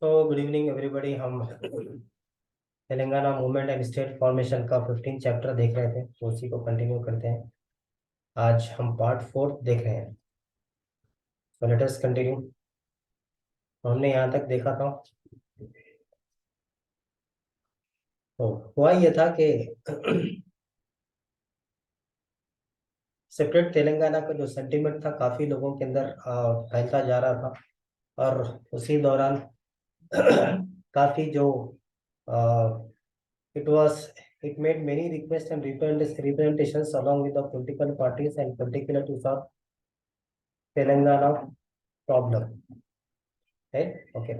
तो good evening everybody. हम Telangana movement and state formation का 15 चैप्टर देख रहे थे, तो उसी को कंटिन्यू करते हैं। आज हम पार्ट 4 देख रहे हैं। तो लेट अस कंटिन्यू। हमने यहाँ तक देखा था। तो हुआ ये था कि सेपरेट तेलंगाना का जो सेंटिमेंट था काफी लोगों के अंदर फैलता जा रहा था। और उसी दौरान काफी जो it was it made many requests and representations along with the political parties and particular to solve Telangana problem, right? Okay.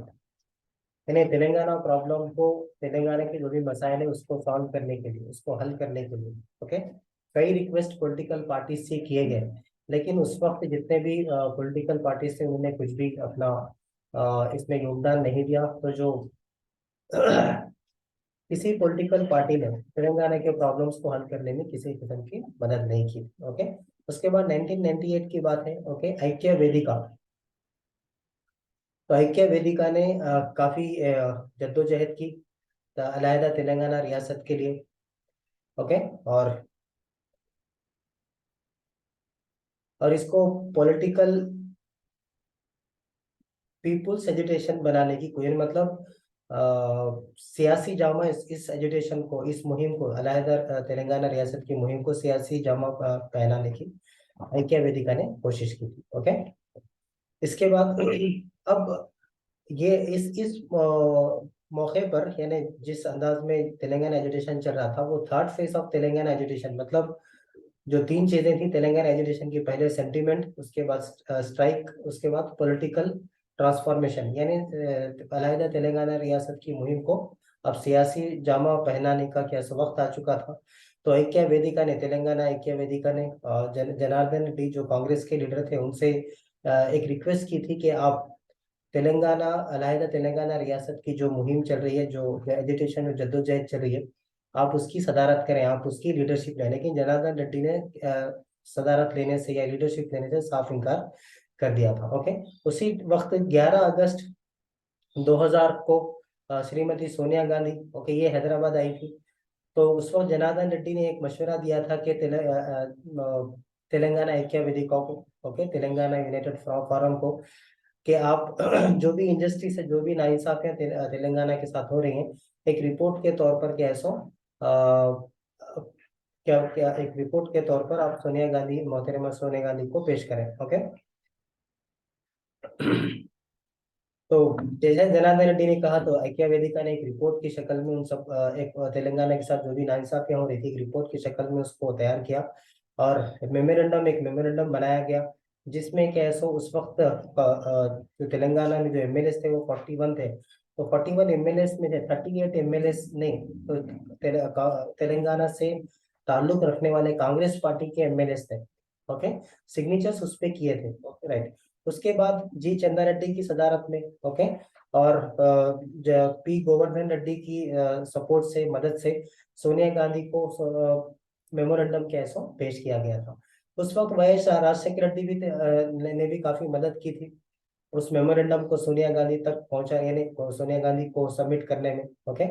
यानी तेलंगाना प्रॉब्लम को, तेलंगाना के जो भी मसाइल है उसको सॉल्व करने के लिए, उसको हल करने के लिए, ओके, कई रिक्वेस्ट पॉलिटिकल पार्टी से किए गए। लेकिन उस वक्त जितने भी पॉलिटिकल पार्टी से उन्होंने कुछ भी अपना इसमें योगदान नहीं दिया। तो जो किसी पॉलिटिकल पार्टी ने तेलंगाना के प्रॉब्लम्स को हल करने में किसी किस्म की मदद नहीं की। ओके। उसके बाद 1998 की बात है। ओके, ऐक्य वेदिका। तो ऐक्य वेदिका ने काफी जद्दोजहद की अलहदा तेलंगाना रियासत के लिए। ओके। और और इसको पॉलिटिकल पीपुल्स एजुटेशन बनाने की कोई मतलब सियासी जामा, इस एजुटेशन को, इस मुहिम को, अलहदा तेलंगाना रियासत की मुहिम को सियासी जामा पहनाने की ऐक्य वेदिका ने कोशिश की थी। ओके। इसके बाद अब ये इस मौके पर, यानी जिस अंदाज में तेलंगाना एजुटेशन चल रहा था, वो third phase of Telangana agitation, मतलब जो तीन चीजें थी तेलंगाना एजुटेशन की, पहले सेंटिमेंट, उसके बाद स्ट्राइक, उसके बाद पॉलिटिकल ट्रांसफॉर्मेशन, यानी अलहदा तेलंगाना रियासत की मुहिम को अब सियासी जामा पहनाने का क्या वक्त आ चुका था। तो ऐक्य वेदिका ने, तेलंगाना ऐक्य वेदिका ने जनार्दन रेड्डी जो कांग्रेस के लीडर थे उनसे एक रिक्वेस्ट की थी कि आप तेलंगाना, अलहदा तेलंगाना रियासत की जो मुहिम चल रही है, जो एजुटेशन और जद्दोजहद चल रही है, आप उसकी सदारत करें, आप उसकी लीडरशिप लें। लेकिन जनार्दन रेड्डी ने सदारत लेने से या लीडरशिप लेने से साफ इनकार कर दिया था। ओके। उसी वक्त 11 अगस्त 2000 को श्रीमती सोनिया गांधी, ओके, ये हैदराबाद आई थी। तो उस वक्त जनार्दन रेड्डी ने एक मशवरा दिया था कि तेलंगाना ऐक्य वेदिका को, ओके, तेलंगाना यूनाइटेड फोरम को, कि आप जो भी इंडस्ट्री से जो भी नाइंसाफियां तेलंगाना के साथ हो रही हैं, एक रिपोर्ट के तौर पर, क्या ऐसो क्या क्या एक रिपोर्ट के तौर पर आप सोनिया गांधी, मोहतरमा सोनिया गांधी को पेश करें। ओके। तो जैसे जनार्दन रेड्डी ने कहा, तो ऐक्य वेदिका ने एक रिपोर्ट की शक्ल में उन सब एक तेलंगाना के साथ जो भी नाइंसाफियां हो रही थी, एक रिपोर्ट की शक्ल में उसको तैयार किया। और एक मेमोरेंडम बनाया गया, जिसमें क्या है सो उस वक्त जो तेलंगाना में जो एमएलए थे वो 41 थे। तो 41 एमएलए में से 38 एमएलए ने तो तेलंगाना से ताल्लुक रखने वाले कांग्रेस पार्टी के एमएलए थे। ओके। सिग्नेचर्स उस पे किए थे। राइट। उसके बाद जी चंदा रेड्डी की सदारत में, ओके, और पी गोवर्धन रेड्डी की सपोर्ट से, मदद से सोनिया गांधी को मेमोरेंडम के ऐसा पेश किया गया था। उस वक्त वाईएस राजशेखर रेड्डी भी ने भी काफी मदद की थी उस मेमोरेंडम को सोनिया गांधी तक पहुंचा, यानी सोनिया गांधी को सबमिट करने में। ओके।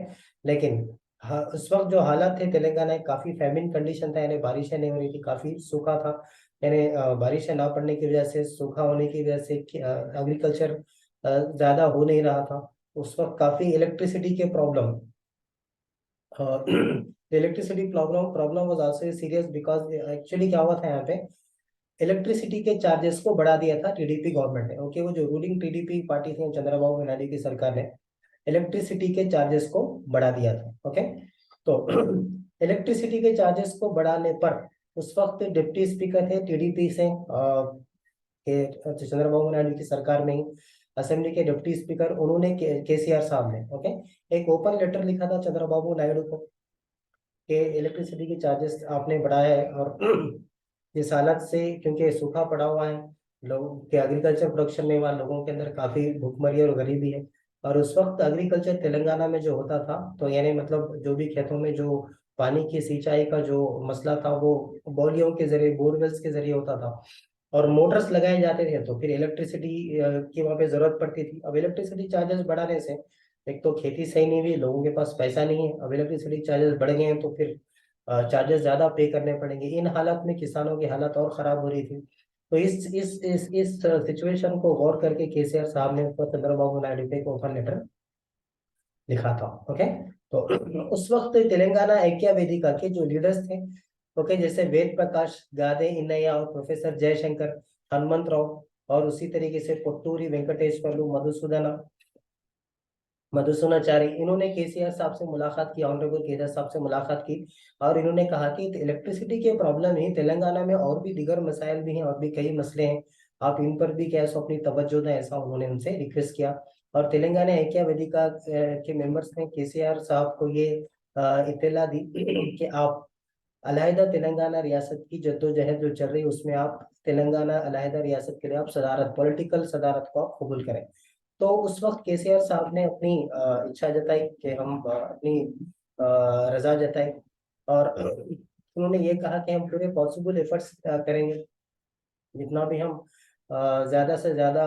लेकिन हाँ, उस वक्त जो हालात थे तेलंगाना में, काफी फैमिन कंडीशन था, यानी बारिशें नहीं हो रही थी, काफी सूखा था। यानी बारिशें ना पड़ने की वजह से, सूखा होने की वजह से एग्रीकल्चर ज्यादा हो नहीं रहा था। उस वक्त काफी इलेक्ट्रिसिटी के problem, electricity problem problem was also serious, because actually क्या हुआ था यहाँ पे, इलेक्ट्रिसिटी के चार्जेस को बढ़ा दिया था टीडीपी गवर्नमेंट ने। ओके, वो जो रूलिंग टीडीपी पार्टी थी, चंद्रबाबू नायडू की सरकार ने इलेक्ट्रिसिटी के चार्जेस को बढ़ा दिया था। ओके। तो इलेक्ट्रिसिटी के चार्जेस को बढ़ाने पर उस वक्त डिप्टी स्पीकर थे टीडीपी से, चंद्रबाबू नायडू की सरकार में ही असेंबली के डिप्टी स्पीकर, उन्होंने केसीआर साहब ने, ओके, एक ओपन लेटर लिखा था चंद्रबाबू नायडू को कि इलेक्ट्रिसिटी के चार्जेस आपने बढ़ाया है, और इस हालत से, क्योंकि सूखा पड़ा हुआ है, लोगों के एग्रीकल्चर प्रोडक्शन नहीं हुआ, लोगों के अंदर काफी भूखमरी और गरीबी है। और उस वक्त एग्रीकल्चर तेलंगाना में जो होता था, तो यानी मतलब जो भी खेतों में जो पानी की सिंचाई का जो मसला था, वो बोरियों के जरिए, बोरवेल्स के जरिए होता था। और मोटर्स लगाए जाते थे, तो फिर इलेक्ट्रिसिटी की वहाँ पे जरूरत पड़ती थी। अब इलेक्ट्रिसिटी चार्जेस बढ़ाने से एक तो खेती सही नहीं हुई, लोगों के पास पैसा नहीं है, अब इलेक्ट्रिसिटी चार्जेस बढ़ गए हैं, तो फिर चार्जेस ज्यादा पे करने पड़ेंगे। इन हालत में किसानों की हालत और खराब हो रही थी। तो इस सिचुएशन को गौर करके केसीआर साहब ने उसको चंद्रबाबू नायडू के ऑफर लेटर लिखा था। ओके, तो उस वक्त तेलंगाना ऐक्य वेदिका के जो लीडर्स थे, ओके, जैसे वेद प्रकाश गादे इन्नैया और प्रोफेसर जयशंकर, हनुमंत राव, और उसी तरीके से कोट्टूरी वेंकटेश्वरलू, मधुसूदनाचारी, इन्होंने केसीआर साहब से मुलाकात की, ऑनरेबल केसीआर साहब से मुलाकात की। और इन्होंने कहा कि इलेक्ट्रिसिटी के प्रॉब्लम ही तेलंगाना में और भी दीगर मसाइल भी हैं, और भी कई मसले हैं, आप इन पर भी क्या सो अपनी तवज्जो दें, ऐसा उन्होंने उनसे रिक्वेस्ट किया। और तेलंगाना ऐक्य वेदिका के मेंबर्स ने केसीआर साहब को ये इत्तला दी कि आप अलहदा तेलंगाना रियासत की जद्दोजहद जो चल रही है उसमें आप तेलंगाना अलहदा रियासत के लिए आप सदारत, पॉलिटिकल सदारत को आप कबूल करें। तो उस वक्त केसीआर साहब ने अपनी इच्छा जताई कि हम अपनी रजा जताई, और उन्होंने ये कहा कि हम पूरे पॉसिबल एफर्ट्स करेंगे, जितना भी हम ज्यादा से ज्यादा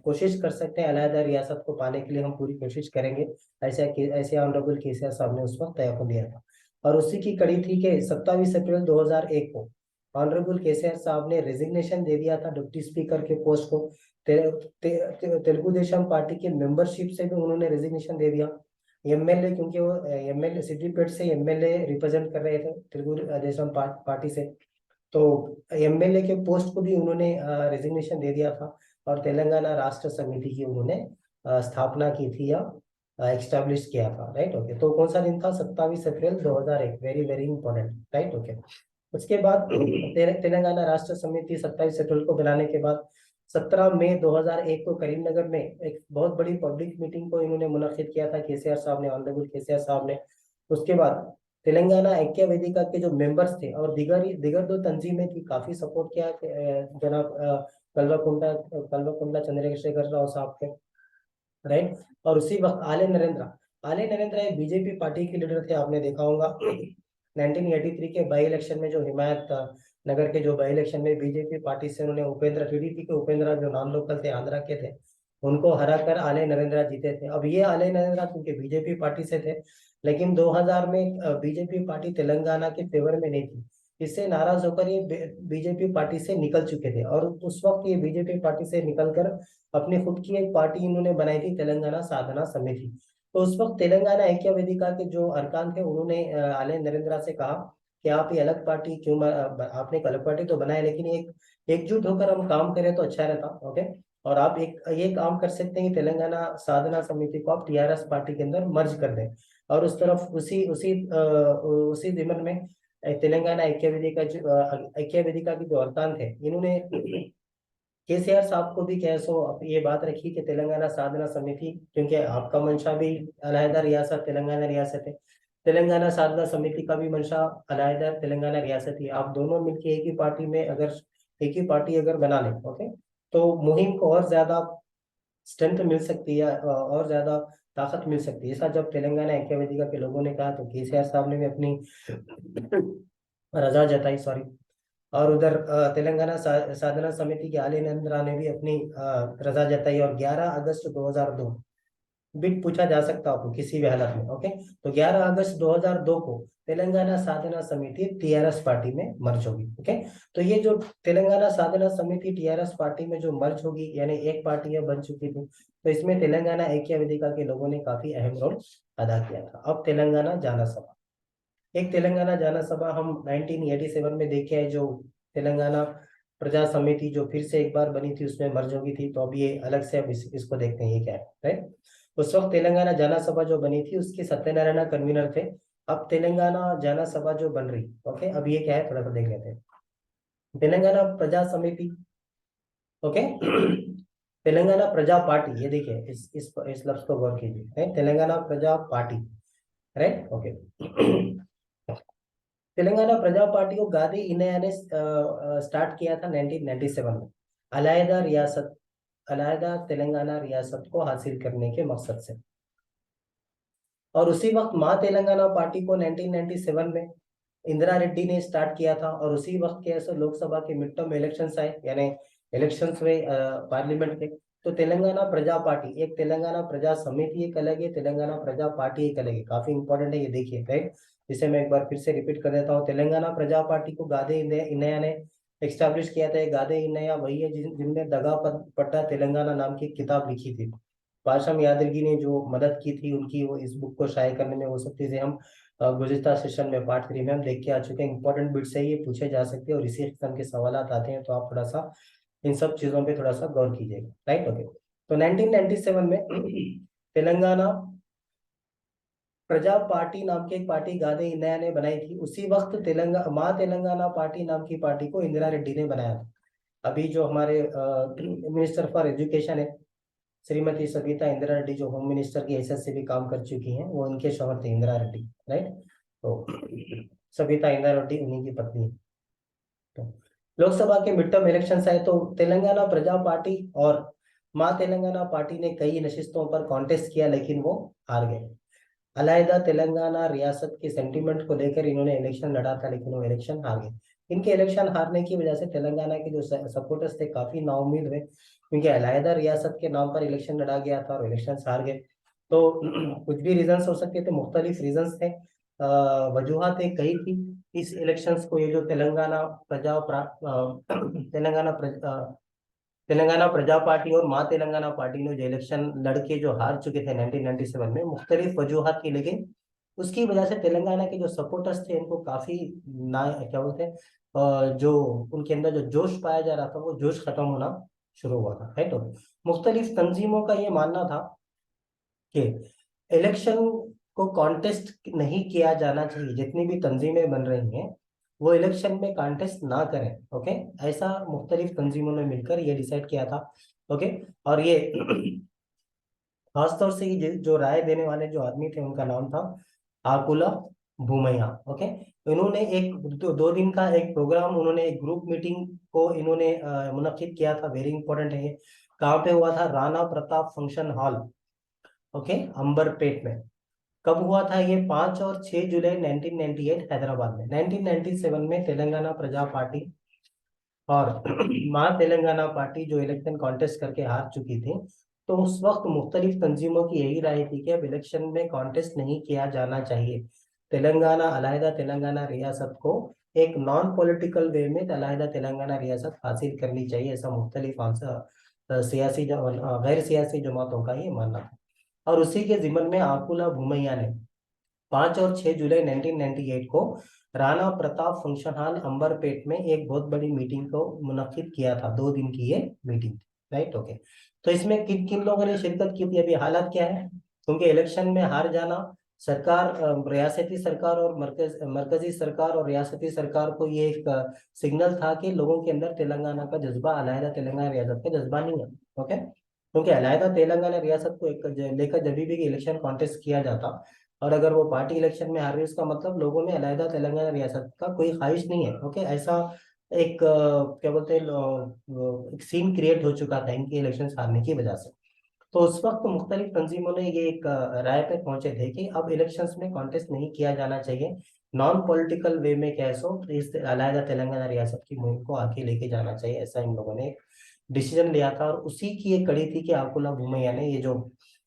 कोशिश कर सकते हैं अलहदा रियासत को पाने के लिए, हम पूरी कोशिश करेंगे। ऐसे ऑनरेबल केसीआर साहब ने उस वक्त तय कर दिया था। और उसी की कड़ी थी कि 27 अप्रैल 2001 को ऑनरेबल केसीआर साहब ने रेजिग्नेशन दे दिया था डिप्टी स्पीकर के पोस्ट को। तेलुगु देशम पार्टी के मेंबरशिप से भी उन्होंने रेजिग्नेशन दे दिया। एमएलए, क्योंकि वो एमएलए सिद्दीपेट से एमएलए रिप्रेजेंट कर रहे थे तेलुगु देशम पार्टी से, तो एमएलए के पोस्ट को भी उन्होंने रेजिग्नेशन दे दिया था। और तेलंगाना राष्ट्र समिति की उन्होंने स्थापना की थी या एक्स्टैब्लिश किया था। Right, okay. तो कौन सा दिन था? 27 अप्रैल 2001, very very important. Right, okay. उसके बाद तेलंगाना राष्ट्र समिति 27 अप्रैल को बनाने के बाद 17 मई 2001 को करीमनगर में एक बहुत बड़ी पब्लिक मीटिंग को इन्होंने मुनक्किद किया था केसीआर साहब ने, ऑनरेबल केसीआर साहब ने। उसके बाद तेलंगाना ऐक्य वेदिका के जो मेंबर्स थे और दिगर दिगर दो तंजीमें थी, काफी सपोर्ट किया जनाब कल्वाकुंटला चंद्रशेखर राव साहब के। राइट, और उसी वक्त आले नरेंद्र एक बीजेपी पार्टी के लीडर थे, आपने देखा होगा 1983 के बाई इलेक्शन में, जो हिमायत नगर के जो बाई इलेक्शन में बीजेपी पार्टी से उन्होंने टीडीपी के उपेंद्र जो नॉन लोकल थे, आंध्रा के थे, उनको हराकर आले नरेंद्र जीते थे। अब ये आले नरेंद्र क्योंकि बीजेपी पार्टी से थे, लेकिन 2000 में बीजेपी पार्टी तेलंगाना के फेवर में नहीं थी, इससे नाराज होकर ये बीजेपी पार्टी से निकल चुके थे। और उस वक्त ये बीजेपी पार्टी से निकलकर अपनी खुद की एक पार्टी इन्होंने बनाई थी, तेलंगाना साधना समिति। तो उस वक्त तेलंगाना ऐक्य वेदिका के जो अरकान थे, उन्होंने आले नरेंद्र से कहा कि आप ये अलग पार्टी क्यों आपने एक अलग पार्टी तो बनाया, लेकिन एक एकजुट होकर हम काम करें तो अच्छा रहता। ओके, और आप एक ये काम कर सकते हैं कि तेलंगाना साधना समिति को आप टीआरएस पार्टी के अंदर मर्ज कर दें। और उस तरफ उसी दिमन में तेलंगाना ऐक्य वेदिका ऐक्य वेदिका के जो अरकान थे, इन्होंने केसीआर साहब को भी क्या सो ये बात रखी कि तेलंगाना साधना समिति, क्योंकि आपका मंशा भी अलहदा रियासत तेलंगाना रियासत है, तेलंगाना साधना समिति का भी मंशा अलहदा तेलंगाना रियासत है, आप दोनों मिलकर एक ही पार्टी अगर बना लें, ओके, तो मुहिम को और ज्यादा स्ट्रेंथ मिल सकती है, और ज्यादा ताकत मिल सकती है। ऐसा जब तेलंगाना ऐक्य वेदिका के लोगों ने कहा, तो केसीआर साहब ने भी अपनी रजा जताई, सॉरी। और उधर तेलंगाना साधना समिति के आले नंदरा ने भी अपनी रजा जताई। और 11 अगस्त 2002, बिट पूछा जा सकता है आपको किसी भी हालत में, ओके, तो 11 अगस्त 2002 को तेलंगाना साधना समिति टीआरएस पार्टी में मर्ज होगी। ओके, तो ये जो तेलंगाना साधना समिति टीआरएस पार्टी में जो मर्ज होगी, यानी एक पार्टी यह बन चुकी थी, तो इसमें तेलंगाना ऐक्य वेदिका के लोगों ने काफी अहम रोल अदा किया था। अब तेलंगाना जाना सभा, एक तेलंगाना जाना सभा हम 1987 में देखे हैं, जो तेलंगाना प्रजा समिति जो फिर से एक बार बनी थी उसमें मर्ज होगी थी। तो अब ये अलग से अब इसको देखते हैं ये क्या है। राइट, उस वक्त तेलंगाना जाना सभा जो बनी थी उसके सत्यनारायण कन्वीनर थे। अब तेलंगाना जाना सभा जो बन रही, ओके, अब ये क्या है थोड़ा सा देख लेते हैं। तेलंगाना प्रजा समिति, ओके, तेलंगाना प्रजा पार्टी, ये देखिए इस लफ्ज को गौर कीजिए, तेलंगाना प्रजा पार्टी। Right, okay. तेलंगाना प्रजा पार्टी को गांधी इन्नैया ने स्टार्ट किया था 1997 में, अलहदा रियासत, अलहदा तेलंगाना रियासत को हासिल करने के मकसद से। और उसी वक्त माँ तेलंगाना पार्टी को 1997 में इंदिरा रेड्डी ने स्टार्ट किया था, और उसी वक्त के ऐसे लोकसभा के मिड टर्म इलेक्शंस आए, यानी इलेक्शंस में पार्लियामेंट के। तो तेलंगाना प्रजा पार्टी एक, तेलंगाना प्रजा समिति एक अलग है, तेलंगाना प्रजा पार्टी एक अलग है। काफी इंपॉर्टेंट है ये, देखिए राइट। जिसे मैं एक बार फिर से रिपीट कर देता हूँ, तेलंगाना प्रजा पार्टी को गादे इन्नैया ने एस्टैब्लिश किया था। गादे इन्नैया वही है जिनने दगा पट्टा तेलंगाना नाम की किताब लिखी थी। पाशम यादगिरी ने जो मदद की थी उनकी, वो इस बुक को शाये करने में, वो सब चीजें हम गुज़िश्ता सेशन में पार्ट 3 में हम देख के आ चुके हैं। इंपॉर्टेंट बिट्स है, ये पूछे जा सकते हैं, और इसी किस्म के सवाल आते हैं, तो आप थोड़ा सा इन सब चीजों पे थोड़ा सा गौर कीजिएगा, राइट। ओके, तो 1997 में तेलंगाना प्रजा पार्टी नाम की एक पार्टी गादे इन्नैया ने बनाई थी। उसी वक्त माँ तेलंगाना पार्टी नाम की पार्टी को इंदिरा रेड्डी ने बनाया था। अभी जो हमारे मिनिस्टर फॉर एजुकेशन है, श्रीमती सविता इंदिरा रेड्डी, जो होम मिनिस्टर की हैसियत से भी काम कर चुकी हैं, वो उनके शौहर थे इंदिरा रेड्डी, राइट। तो सविता इंदिरा रेड्डी उन्हीं की पत्नी है। तो लोकसभा के मिड टर्म इलेक्शन आए, तो तेलंगाना प्रजा पार्टी और माँ तेलंगाना पार्टी ने कई नशिस्तों पर कॉन्टेस्ट किया, लेकिन वो हार गए। अलहदा तेलंगाना रियासत के सेंटीमेंट को लेकर इन्होंने इलेक्शन लड़ा था, लेकिन वो इलेक्शन हार गए। इनके इलेक्शन हारने की वजह से तेलंगाना के जो सपोर्टर्स थे काफी नाउम्मीद हुए, क्योंकि अलहदा रियासत के नाम पर इलेक्शन लड़ा गया था और इलेक्शन हार गए। तो कुछ भी रीजंस हो सकते थे, मुख्तलिफ रीजंस थे, वजूहतें कई थी इस इलेक्शंस को। ये जो तेलंगाना तेलंगाना प्रजा पार्टी और माँ तेलंगाना पार्टी ने जो इलेक्शन लड़के जो हार चुके थे 1997 में, मुख्तलिफ वजूहत की, लेकिन उसकी वजह से तेलंगाना के जो सपोर्टर्स थे इनको काफी ना, क्या बोलते हैं, जो उनके अंदर जो जोश पाया जा रहा था, वो जोश खत्म होना शुरू हुआ था, है। तो मुख्तलिफ तंजीमों का ये मानना था कि इलेक्शन को कॉन्टेस्ट नहीं किया जाना चाहिए। जितनी भी तंजीमें बन रही हैं वो इलेक्शन में कॉन्टेस्ट ना करें, ओके। ऐसा मुख्तलिफ तंजीमों ने मिलकर ये डिसाइड किया था, ओके। और ये खासतौर से ये जो राय देने वाले जो आदमी थे उनका नाम था आकुला भूमैया, ओके। इन्होंने एक दो दिन का एक प्रोग्राम, उन्होंने एक ग्रुप मीटिंग को इन्होंने मुनक्किद किया था। वेरी इंपॉर्टेंट है ये। कहाँ पे हुआ था? Rana Pratap function hall, okay, Amberpet में। कब हुआ था ये? 5 और 6 जुलाई 1998 हैदराबाद में। 1997 में तेलंगाना प्रजा पार्टी और माँ तेलंगाना पार्टी जो इलेक्शन कॉन्टेस्ट करके हार चुकी थी, तो उस वक्त मुख्तलिफ तंजीमों की यही राय थी कि अब इलेक्शन में कॉन्टेस्ट नहीं किया जाना चाहिए। तेलंगाना, अलहदा तेलंगाना रियासत को एक नॉन पॉलिटिकल वे में अलहदा तेलंगाना रियासत हासिल करनी चाहिए, ऐसा मुख्तलिफ सियासी गैर सियासी जमातों का ये मानना था। और उसी के जिम्मन में आकुला भूमैया ने 5 और 6 जुलाई 1998 को राणा प्रताप फंक्शन हॉल अंबरपेट में एक बहुत बड़ी मीटिंग को मुनक्किद किया था। 2 दिन की ये मीटिंग थी, राइट। ओके, तो इसमें किन किन लोगों ने शिरकत की थी? अभी हालात क्या है? क्योंकि इलेक्शन में हार जाना, सरकार, रियासती सरकार और मरकजी सरकार और रियासती सरकार को ये एक सिग्नल था कि लोगों के अंदर तेलंगाना का जज्बा, अलहदा तेलंगाना रियासत का जज्बा नहीं है, ओके। क्योंकि अलहदा तेलंगाना रियासत को एक लेकर जब भी इलेक्शन कॉन्टेस्ट किया जाता, और अगर वो पार्टी इलेक्शन में हार रही है, उसका मतलब लोगों में अलहदा तेलंगाना रियासत का कोई ख्वाहिश नहीं है, ओके। ऐसा एक क्या बोलते हैं, एक सीन क्रिएट हो चुका था इनके इलेक्शन हारने की वजह से। तो उस वक्त मुख्तलिफ तंजीमों ने ये एक राय पे पहुंचे थे कि अब इलेक्शंस में कॉन्टेस्ट नहीं किया जाना चाहिए, नॉन पॉलिटिकल वे में कैसो इस अलहदा तेलंगाना रियासत की मुहिम को आगे लेके जाना चाहिए, ऐसा इन लोगों ने डिसीजन लिया था। और उसी की एक कड़ी थी कि आकुला भूमैया ने ये जो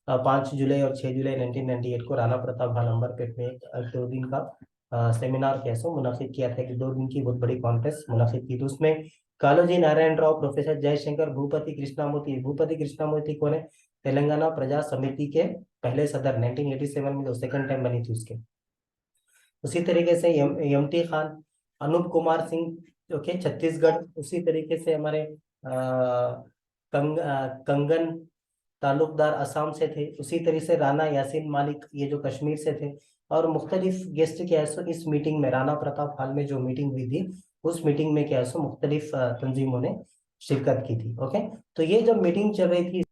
5 जुलाई और 6 जुलाई 1998 को राणा प्रताप हॉल अंबरपेट में एक 2 दिन का सेमिनार कैसो मुनाफिक किया था, कि 2 दिन की बहुत बड़ी कॉन्टेस्ट मुनाफिक की। तो उसमें कालोजी नारायण राव, प्रोफेसर जयशंकर, भूपति कृष्णामूर्ति कौन है? तेलंगाना प्रजा समिति के पहले सदर, 1987 में जो सेकंड टाइम बनी थी उसके। उसी तरीके से एमटी खान, अनूप कुमार सिंह, ओके, छत्तीसगढ़। उसी तरीके से हमारे कंगन तालुकदार असम से थे। उसी तरीके से राणा यासीन मालिक, ये जो कश्मीर से थे। और मुख्तलिफ गेस्ट क्या है सो इस मीटिंग में, राणा प्रताप हॉल में जो मीटिंग हुई थी, उस मीटिंग में क्या है सो मुख्तलिफ तंजीमों ने शिरकत की थी, ओके। तो ये जब मीटिंग चल रही थी,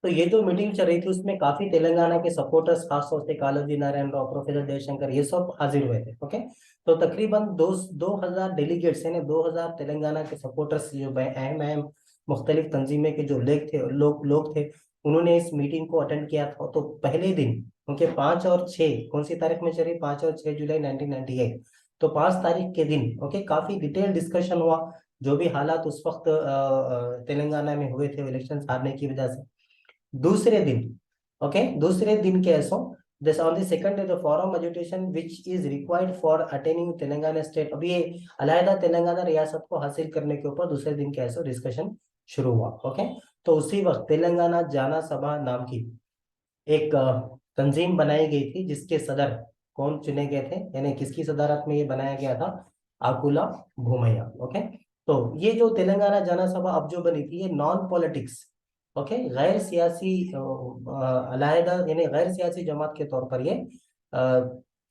तो ये जो मीटिंग चल रही थी उसमें काफी तेलंगाना के सपोर्टर्स, खासतौर से कालोजी नारायण राव, प्रोफेसर जयशंकर, ये सब हाजिर हुए थे, ओके। तो तकरीबन 2000 डेलीगेट्स है ना, 2000 तेलंगाना के सपोर्टर्स जो अहम अहम मुख्तलिफ तंजीमें के जो लोग थे, उन्होंने इस मीटिंग को अटेंड किया था। तो पहले दिन ओके 5 और 6 कौन सी तारीख में चली? 5 और 6 जुलाई 1998। तो 5 तारीख के दिन ओके काफी डिटेल डिस्कशन हुआ, जो भी हालात उस वक्त तेलंगाना में हुए थे इलेक्शन हारने की वजह से। दूसरे दिन ओके दूसरे दिन के ऐसो this on the second day the forum agitation which is required for attaining Telangana state, अभी ये अलहदा तेलंगाना रियासत को हासिल करने के ऊपर दूसरे दिन के ऐसो डिस्कशन शुरू हुआ। ओके तो उसी वक्त तेलंगाना जाना सभा नाम की एक तंजीम बनाई गई थी, जिसके सदर कौन चुने गए थे, यानी किसकी सदारत में ये बनाया गया था? आकुला भूमैया। ओके तो ये जो तेलंगाना जन सभा अब जो बनी थी, ये नॉन पॉलिटिक्स ओके गैर सियासी अलहदा यानी गैर सियासी जमात के तौर पर ये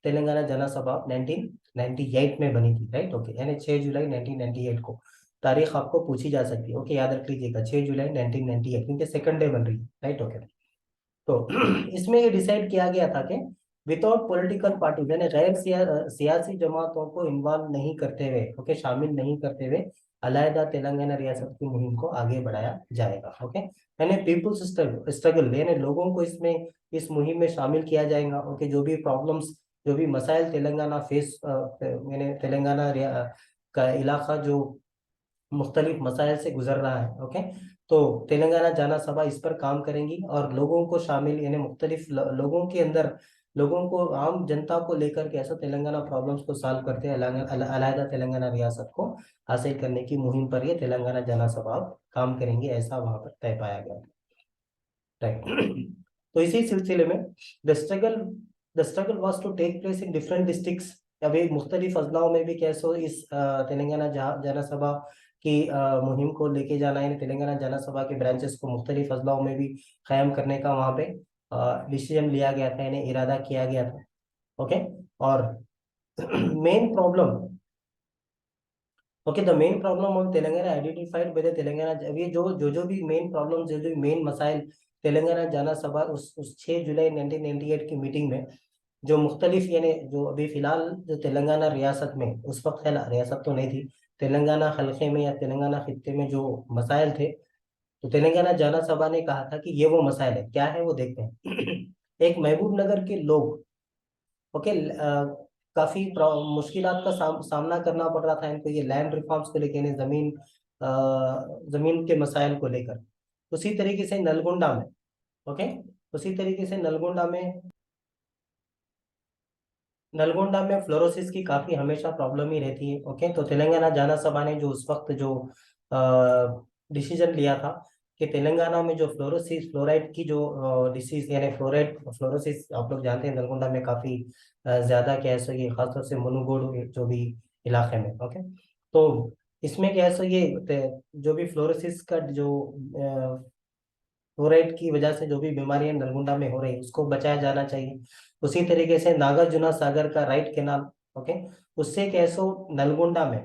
तेलंगाना जन सभा 1998 में बनी थी, राइट। ओके यानी 6 जुलाई 1998 को तारीख आपको पूछी जा सकती है। ओके याद रख लीजिएगा 6 जुलाई 1998, क्योंकि सेकंड डे बन रही है, राइट। ओके तो इसमें ये डिसाइड किया गया था कि विदाउट पॉलिटिकल पार्टी यानी गैर सियासी जमातों को इन्वॉल्व नहीं करते हुए ओके शामिल नहीं करते हुए अलहदा तेलंगाना रियासत की मुहिम को आगे बढ़ाया जाएगा। ओके यानी पीपुल्स स्ट्रगल यानी लोगों को इसमें इस मुहिम में शामिल किया जाएगा। ओके जो भी प्रॉब्लम्स जो भी मसाइल तेलंगाना फेस यानी तेलंगाना का इलाका जो मुख्तलिफ मसाइल से गुजर रहा है। ओके तो तेलंगाना जाना सभा इस पर काम करेंगी और लोगों को शामिल यानी मुख्तलिफ लोगों के अंदर लोगों को आम जनता को लेकर के ऐसा तेलंगाना प्रॉब्लम्स को सॉल्व करते हैं अलहदा तेलंगाना रियासत को हासिल करने की मुहिम पर ये तेलंगाना जाना सभा काम करेंगे, ऐसा वहां पर तय पाया गया। राइट तो इसी सिलसिले में the struggle the struggle was to take place in different districts. अभी मुख्तलिफ अजलाओं में भी कैसे इस तेलंगाना जन सभा की मुहिम को लेके जाना है, तेलंगाना जन सभा के ब्रांचेस को मुख्तलिफ अजलाओं में भी कायम करने का वहाँ पे डिसीजन लिया गया था, यानी इरादा किया गया था। ओके और main problem okay the main problem of Telangana identified by the Telangana, अभी जो भी मेन प्रॉब्लम जो जो मेन मसाइल तेलंगाना जाना सभा उस 6 जुलाई 1998 की मीटिंग में जो मुख्तलिफ यानी जो अभी फिलहाल जो तेलंगाना रियासत में उस वक्त है ना, रियासत तो नहीं थी, तेलंगाना हल्के में या तेलंगाना खित्ते में जो मसाइल थे, तो तेलंगाना जाना सभा ने कहा था कि ये वो मसाइल है, क्या है वो देखते हैं। एक महबूब नगर के लोग ओके काफी मुश्किलात का सामना करना पड़ रहा था इनको, ये लैंड रिफॉर्म्स को लेकर, जमीन जमीन के मसाइल को लेकर। उसी तरीके से नलगोंडा में ओके उसी तरीके से नलगोंडा में फ्लोरोसिस की काफी हमेशा प्रॉब्लम ही रहती है। ओके तो तेलंगाना जाना सभा ने जो उस वक्त जो डिसीजन लिया था कि तेलंगाना में जो फ्लोरोसिस फ्लोराइड की जो डिसीज यानी फ्लोराइड फ्लोरोसिस आप लोग जानते हैं नलगोंडा में काफी ज्यादा क्या है सो ये खासतौर से मुनुगोड जो भी इलाके में। ओके तो इसमें क्या है सो ये जो भी फ्लोरोसिस का जो फ्लोराइड की वजह से जो भी बीमारियां नलगोंडा में हो रही है उसको बचाया जाना चाहिए। उसी तरीके से नागार्जुना सागर का राइट कैनाल ओके उससे कैसो नलगोंडा में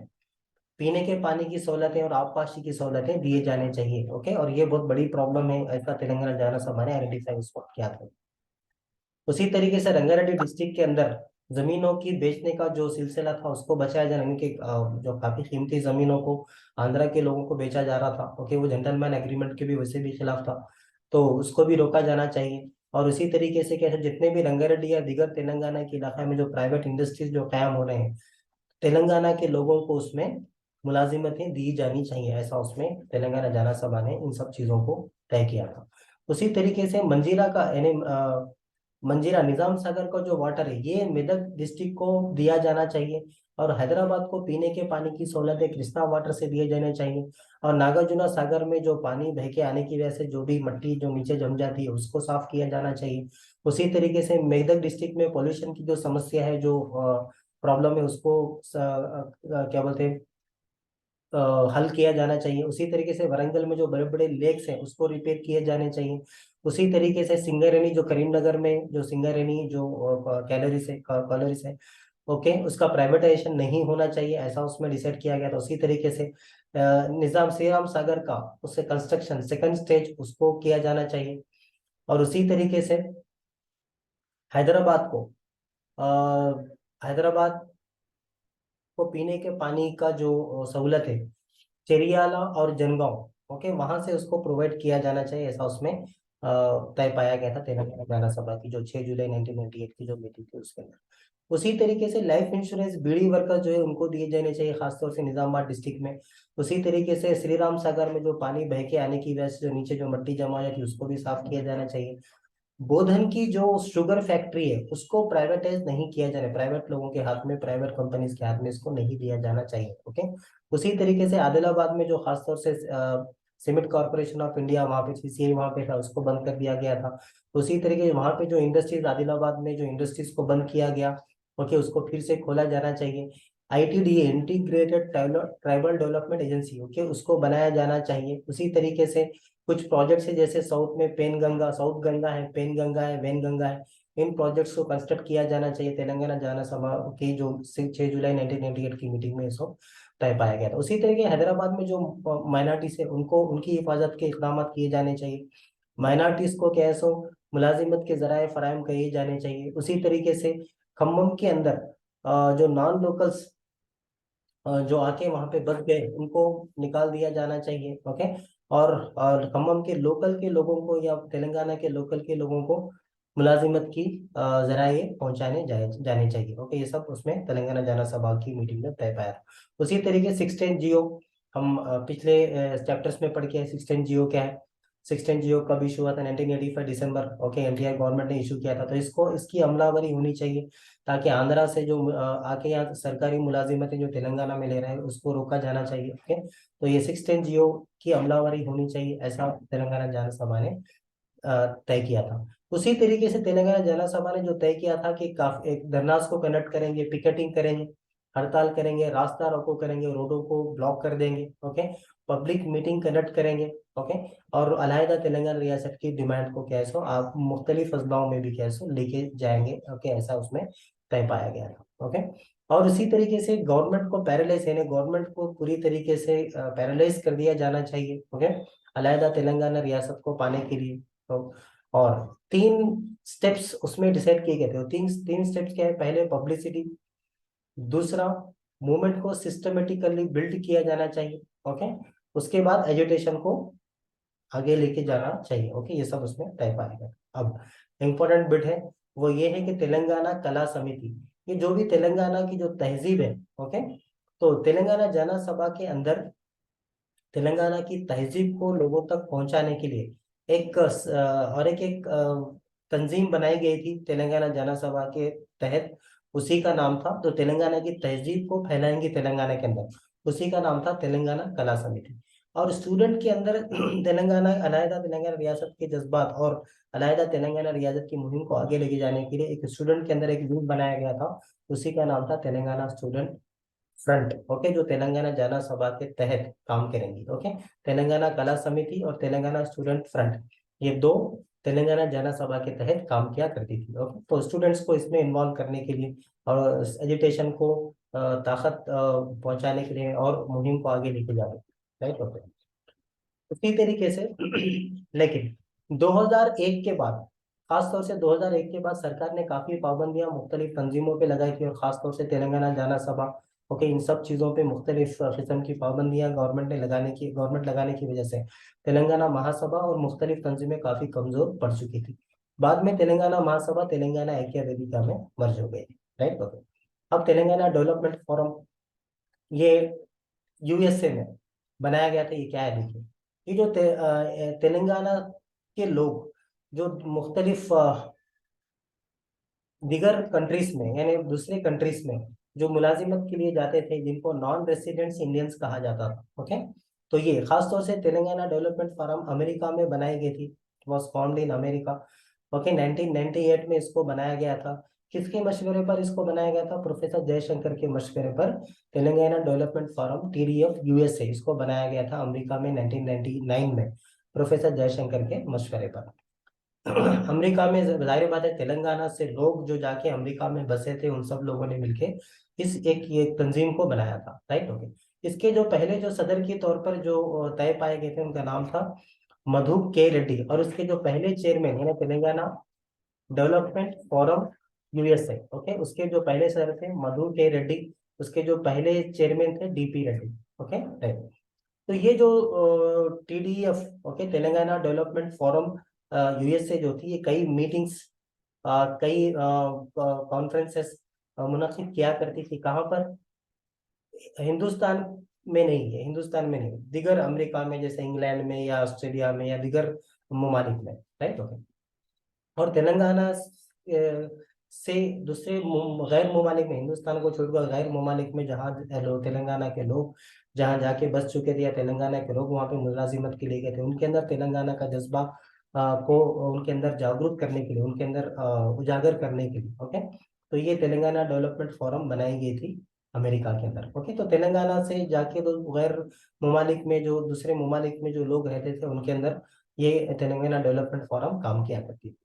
पीने के पानी की सहूलतें और आबपाशी की सहूलतें दिए जाने चाहिए। ओके और ये बहुत बड़ी प्रॉब्लम है, ऐसा तेलंगाना जाना सभा ने आइडेंटिफाई उस वक्त किया था। उसी तरीके से रंगारेड्डी डिस्ट्रिक्ट के अंदर जमीनों की बेचने का जो सिलसिला था उसको बचाया जाना, उनके जो काफी कीमती जमीनों को आंध्रा के लोगों को बेचा जा रहा था। ओके वो जेंटलमैन एग्रीमेंट के भी वैसे भी खिलाफ था, तो उसको भी रोका जाना चाहिए। और उसी तरीके से कैसे जितने भी रंगारेड्डी या दिगर तेलंगाना के इलाके में जो प्राइवेट इंडस्ट्रीज जो कायम हो रहे हैं, तेलंगाना के लोगों को उसमें मुलाजिमतें दी जानी चाहिए, ऐसा उसमें तेलंगाना जाना सभा ने इन सब चीजों को तय किया था। उसी तरीके से मंजीरा का यानी मंजीरा निजाम सागर का जो वाटर है ये मेदक डिस्ट्रिक्ट को दिया जाना चाहिए, और हैदराबाद को पीने के पानी की सहूलतें कृष्णा वाटर से दिए जाने चाहिए। और नागार्जुना सागर में जो पानी बह के आने की वजह से जो भी मिट्टी जो नीचे जम जाती है उसको साफ किया जाना चाहिए। उसी तरीके से मेदक डिस्ट्रिक्ट में पॉल्यूशन की जो समस्या है जो प्रॉब्लम है उसको क्या बोलते हैं हल किया जाना चाहिए। उसी तरीके से वरंगल में जो बड़े बड़े लेक्स हैं उसको रिपेयर किए जाने चाहिए। उसी तरीके से सिंगरेनी जो करीमनगर में जो सिंगरेनी जो कॉलरीज है ओके उसका प्राइवेटाइजेशन नहीं होना चाहिए, ऐसा उसमें डिसाइड किया गया था। उसी तरीके से निजाम श्री राम सागर का उससे कंस्ट्रक्शन सेकंड स्टेज उसको किया जाना चाहिए। और उसी तरीके से हैदराबाद को हैदराबाद को पीने के पानी का जो सहूलत है चेरियाला और जनगांव ओके वहां से उसको प्रोवाइड किया जाना चाहिए, ऐसा उसमें तय पाया गया था तेलंगाना विधान सभा की, जो 6 जुलाई 1998 की जो मीटिंग थी उसके अंदर। उसी तरीके से लाइफ इंश्योरेंस बीडी वर्कर जो है उनको दिए जाने चाहिए, खासतौर से निजामाबाद डिस्ट्रिक्ट में। उसी तरीके से श्री राम सागर में जो पानी बह के आने की वजह से जो नीचे जो मिट्टी जमा हो जाती है उसको भी साफ किया जाना चाहिए। गोधन की जो शुगर फैक्ट्री है उसको प्राइवेटाइज नहीं किया जाना, प्राइवेट लोगों के हाथ में, प्राइवेट कंपनीज के हाथ में इसको नहीं दिया जाना चाहिए। ओके। उसी तरीके से आदिलाबाद में जो खासतौर से सीमेंट कॉर्पोरेशन ऑफ इंडिया वहाँ पे सीसीआई वहाँ पे था, उसको बंद कर दिया गया था। उसी तरीके से वहाँ पे जो इंडस्ट्रीज आदिलाबाद में जो इंडस्ट्रीज को बंद किया गया, ओके, उसको फिर से खोला जाना चाहिए। ITDA integrated tribal development agency, okay, उसको बनाया जाना चाहिए। उसी तरीके से कुछ प्रोजेक्ट्स है, जैसे साउथ में पेन गंगा, साउथ गंगा है, पेन गंगा है, वेन गंगा है, इन प्रोजेक्ट्स को कंस्ट्रक्ट किया जाना चाहिए। तेलंगाना जाना सभा की जो 6 जुलाई 1998 की मीटिंग में इसको तय पाया गया था। उसी तरीके हैदराबाद में जो माइनॉरिटीज है उनको उनकी हिफाजत के इकदाम किए जाने चाहिए। माइनॉरिटीज को क्या है सो मुलाजिमत के जराए फराहम किए जाने चाहिए। उसी तरीके से खम्मम के अंदर जो नॉन लोकल्स जो आके वहां पे बस गए उनको निकाल दिया जाना चाहिए। ओके। और खम्मम के लोकल के लोगों को या तेलंगाना के लोकल के लोगों को मुलाजिमत की जराए पहुंचाने जाने चाहिए। ओके, ये सब उसमें तेलंगाना जाना सभा की मीटिंग में तय पाया था। उसी तरीके 16 जियो हम पिछले चैप्टर्स में पढ़ के 16 जियो क्या है। 16 जियो कब इशू हुआ था? 1985 दिसंबर। ओके, एनटीआर गवर्नमेंट ने इशू किया था। तो इसको इसकी अमलावरी होनी चाहिए, ताकि आंध्रा से जो आके यहाँ सरकारी मुलाजिमतें जो तेलंगाना में ले रहे हैं उसको रोका जाना चाहिए। ओके, तो ये 16 जियो की अमलावरी होनी चाहिए, ऐसा तेलंगाना जन सभा ने तय किया था। उसी तरीके से तेलंगाना जन सभा ने जो तय किया था कि काफी एक धरनास को कंडक्ट करेंगे, पिकेटिंग करेंगे, हड़ताल करेंगे, रास्ता रोको करेंगे, रोडों को ब्लॉक कर देंगे। ओके, पब्लिक मीटिंग कंडक्ट करेंगे। ओके, और अलहदा तेलंगाना रियासत की डिमांड को क्या है सो आप मुख्तलिफ अजलाओं में भी क्या है सो लेके जाएंगे। ओके, ऐसा उसमें तय पाया गया था। ओके, और उसी तरीके से गवर्नमेंट को पैरालाइज, यानी गवर्नमेंट को पूरी तरीके से पैरालाइज कर दिया जाना चाहिए। ओके, अलहदा तेलंगाना रियासत को पाने के लिए। तो और 3 स्टेप्स उसमें डिसाइड किए गए थे। तीन तीन स्टेप्स क्या है? पहले पब्लिसिटी, दूसरा मूवमेंट को सिस्टमेटिकली बिल्ड किया जाना चाहिए। ओके, उसके बाद एजुटेशन को आगे लेके जाना चाहिए। ओके, ये सब उसमें तय पाएगा। अब इम्पोर्टेंट बिट है वो ये है कि तेलंगाना कला समिति, ये जो भी तेलंगाना की जो तहजीब है, ओके, तो तेलंगाना जन सभा के अंदर तेलंगाना की तहजीब को लोगों तक पहुंचाने के लिए एक तंजीम बनाई गई थी तेलंगाना जन सभा के तहत। उसी का नाम था, तो तेलंगाना की तहजीब को फैलाएंगे तेलंगाना के अंदर, उसी का नाम था तेलंगाना कला समिति। और स्टूडेंट के अंदर तेलंगाना अलहदा तेलंगाना रियासत के जज्बात और अलहदा तेलंगाना रियासत की मुहिम को आगे लेके जाने के लिए एक स्टूडेंट के अंदर एक ग्रुप बनाया गया था, उसी का नाम था तेलंगाना स्टूडेंट फ्रंट। ओके, जो तेलंगाना जन सभा के तहत काम करेंगी। ओके, तेलंगाना कला समिति और तेलंगाना स्टूडेंट फ्रंट, ये दो तेलंगाना जन सभा के तहत काम किया करती थी। ओके, तो स्टूडेंट्स को इसमें इन्वॉल्व करने के लिए और एजुटेशन को ताकत पहुंचाने के लिए और मुहिम को आगे लेके जाने, राइट। ओके, उसी तरीके से लेकिन 2001 के बाद, खासतौर से 2001 के बाद सरकार ने काफी पाबंदियां मुख्तलिफ तंजीमों पे लगाई थी, और खासतौर से तेलंगाना जाना सभा, ओके, इन सब चीजों पे मुख्तलिफ किस्म की पाबंदियां गवर्नमेंट लगाने की वजह से तेलंगाना महासभा और मुख्तलिफ तंजीमें काफी कमजोर पड़ चुकी थी। बाद में तेलंगाना महासभा तेलंगाना ऐक्य वेदिका में मर्ज हो गई, राइट। ओके, अब तेलंगाना डेवलपमेंट फोरम, ये यूएसए में बनाया गया था। ये क्या है देखिए, ये जो तेलंगाना के लोग जो मुख्तलिफ दिगर कंट्रीज में, यानी दूसरे कंट्रीज में जो मुलाजिमत के लिए जाते थे, जिनको नॉन रेसिडेंट्स इंडियंस कहा जाता था। ओके, तो ये खासतौर से तेलंगाना डेवलपमेंट फोरम अमेरिका में बनाई गई थी, was formed in America. Okay, 1998 में इसको बनाया गया था। किसके मशवरे पर इसको बनाया गया था? प्रोफेसर जयशंकर के मशवरे पर Telangana development forum TDF USA इसको बनाया गया था अमेरिका में 1999 में, प्रोफेसर जयशंकर के मशवरे पर। अमेरिका में जाहिर बात है तेलंगाना से लोग जो जाके अमेरिका में बसे थे उन सब लोगों ने मिलके इस ये तंजीम को बनाया था, राइट। ओके, इसके जो पहले जो सदर के तौर पर जो तय पाए गए थे उनका नाम था मधु के रेड्डी, और उसके जो पहले चेयरमैन यानी Telangana development forum USA, okay, उसके जो पहले सदर थे मधु के रेड्डी, उसके जो पहले चेयरमैन थे डीपी रेड्डी। Okay, right. तो ये जो TDF, okay, Telangana development forum USA जो थी, ये कई मीटिंग्स, कई कॉन्फ्रेंसेस मुनक्किद किया करती थी। कहाँ पर? हिंदुस्तान में नहीं है, हिंदुस्तान में नहीं, दिगर अमेरिका में, जैसे इंग्लैंड में या ऑस्ट्रेलिया में या दिगर ममालिक में, राइट, ओके। और तेलंगाना से दूसरे गैर ममालिक में, हिंदुस्तान को छोड़कर गैर ममालिक में जहाँ तेलंगाना के लोग जहाँ जाके बस चुके थे, या तेलंगाना के लोग वहाँ पे मुलाजिमत के लिए गए थे, उनके अंदर तेलंगाना का जज्बा को उनके अंदर जागरूक करने के लिए, उनके अंदर उजागर करने के लिए, ओके। तो ये तेलंगाना डेवलपमेंट फोरम बनाई गई थी अमेरिका के अंदर, ओके। तो तेलंगाना से जाके तो गैर ममालिक में, जो दूसरे ममालिक में जो लोग रहते थे, उनके अंदर ये तेलंगाना डेवलपमेंट फोरम काम किया करती थी।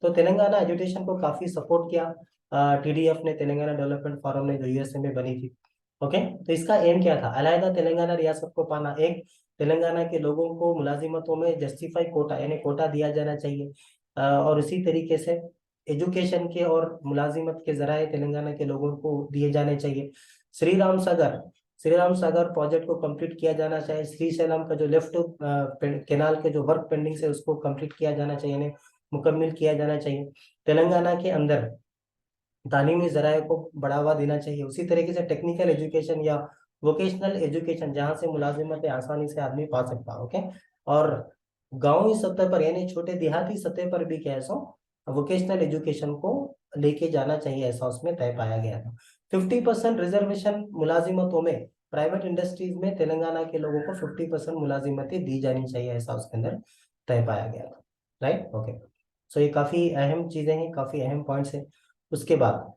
तो तेलंगाना एजुकेशन को काफी सपोर्ट किया टीडीएफ ने, तेलंगाना डेवलपमेंट फोरम ने, जो यूएसए में बनी थी, ओके। तो इसका एम क्या था? अलहदा तेलंगाना रियासत को पाना। एक, तेलंगाना के लोगों को मुलाजिमतों में जस्टिफाई कोटा, यानी कोटा दिया जाना चाहिए। और इसी तरीके से एजुकेशन के और मुलाजिमत के जराए तेलंगाना के लोगों को दिए जाने चाहिए। श्री राम सागर, श्री राम सागर प्रोजेक्ट को कंप्लीट किया जाना चाहिए। श्री सैलम का जो लेफ्ट केनाल के जो वर्क पेंडिंग है, उसको कंप्लीट किया जाना चाहिए, यानी मुकम्मल किया जाना चाहिए। तेलंगाना के अंदर तालीमी जराये को बढ़ावा देना चाहिए। उसी तरीके से टेक्निकल एजुकेशन या वोकेशनल एजुकेशन, जहाँ से मुलाजिमत आसानी से आदमी पा सकता है, ओके। और गांवी सतह पर, यानी छोटे देहाती सतह पर भी क्या है सो वोकेशनल एजुकेशन को लेके जाना चाहिए, ऐसा उसमें तय पाया गया था। 50% रिजर्वेशन मुलाजिमतों में, प्राइवेट इंडस्ट्रीज में तेलंगाना के लोगों को 50% मुलाजिमतें दी जानी चाहिए, ऐसा उसके अंदर तय पाया गया था, राइट, ओके। सो ये काफी अहम चीजें हैं, काफी अहम पॉइंट्स हैं। उसके बाद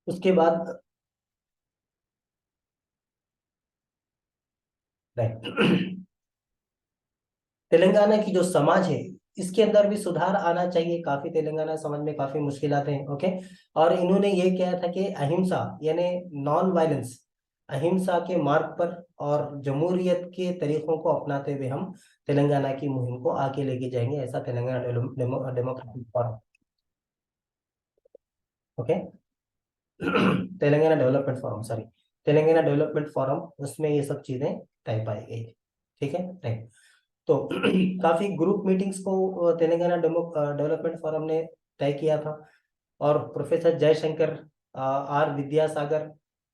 उसके बाद राइट, तेलंगाना की जो समाज है, इसके अंदर भी सुधार आना चाहिए। काफी तेलंगाना समाज में काफी मुश्किलात हैं, ओके। और इन्होंने ये किया था कि अहिंसा, यानी नॉन वायलेंस, अहिंसा के मार्ग पर और जमहूरियत के तरीकों को अपनाते हुए हम तेलंगाना की मुहिम को आगे लेके जाएंगे, ऐसा Telangana democratic forum, okay. Telangana development forum, sorry, Telangana development forum, उसमें ये सब चीजें तय पाई गई, ठीक है, राइट। तो काफी ग्रुप मीटिंग्स को तेलंगाना डेवलपमेंट फोरम ने तय किया था। और प्रोफेसर जयशंकर, आर विद्यासागर,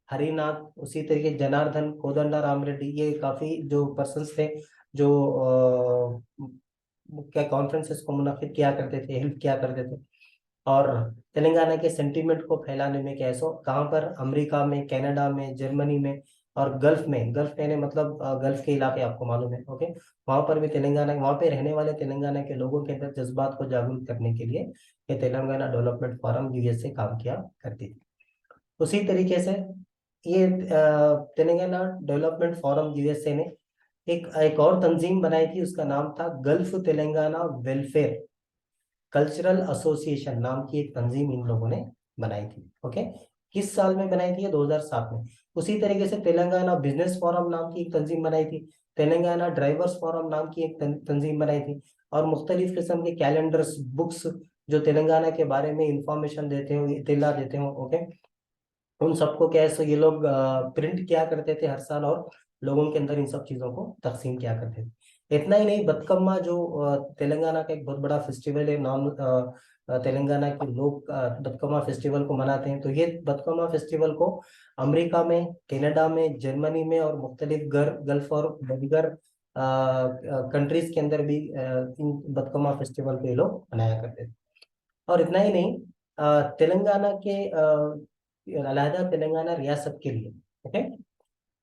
हरिनाथ, उसी तरीके जनार्दन, कोदंडा राम रेड्डी, ये काफी जो पर्सन्स थे, जो क्या कॉन्फ्रेंसेस को मुनक्किद किया करते थे, हेल्प किया करते थे। और तेलंगाना के सेंटीमेंट को फैलाने में कैसो, कहाँ पर? अमेरिका में, कनाडा में, जर्मनी में, और गल्फ में। गल्फ यानी मतलब गल्फ के इलाके, आपको मालूम है, ओके। वहां पर भी तेलंगाना, वहां पे रहने वाले तेलंगाना के लोगों के अंदर जज्बात को जागरूक करने के लिए ये तेलंगाना डेवलपमेंट फोरम यूएसए काम किया करती थी। उसी तरीके से ये तेलंगाना डेवलपमेंट फोरम यूएसए ने एक एक और तंजीम बनाई थी, उसका नाम था gulf Telangana welfare cultural association नाम की एक तंजीम इन लोगों ने बनाई थी, ओके। किस साल में बनाई थी? ये 2007 में। उसी तरीके से तेलंगाना बिजनेस फोरम नाम की एक तंजीम बनाई थी। तेलंगाना ड्राइवर्स फोरम नाम की एक तंजीम बनाई थी। और मुख्तलिफ किस्म के कैलेंडर्स, बुक्स, जो तेलंगाना के बारे में इंफॉर्मेशन देते हो, इत्तला देते हो, ओके, उन सबको क्या है सो ये लोग प्रिंट किया करते थे हर साल, और लोगों के अंदर इन सब चीजों को तकसीम किया करते थे। इतना ही नहीं, बतकम्मा जो तेलंगाना का एक बहुत बड़ा फेस्टिवल है, नॉन तेलंगाना के लोग बतकम्मा फेस्टिवल को मनाते हैं। तो ये बतकम्मा फेस्टिवल को अमेरिका में, कनाडा में, जर्मनी में, और मुख्तलिफ गल्फ और दीगर कंट्रीज के अंदर भी इन बतकम्मा फेस्टिवल को ये लोग मनाया करते थे। और इतना ही नहीं, तेलंगाना के अलहदा तेलंगाना रियासत के लिए, ओके,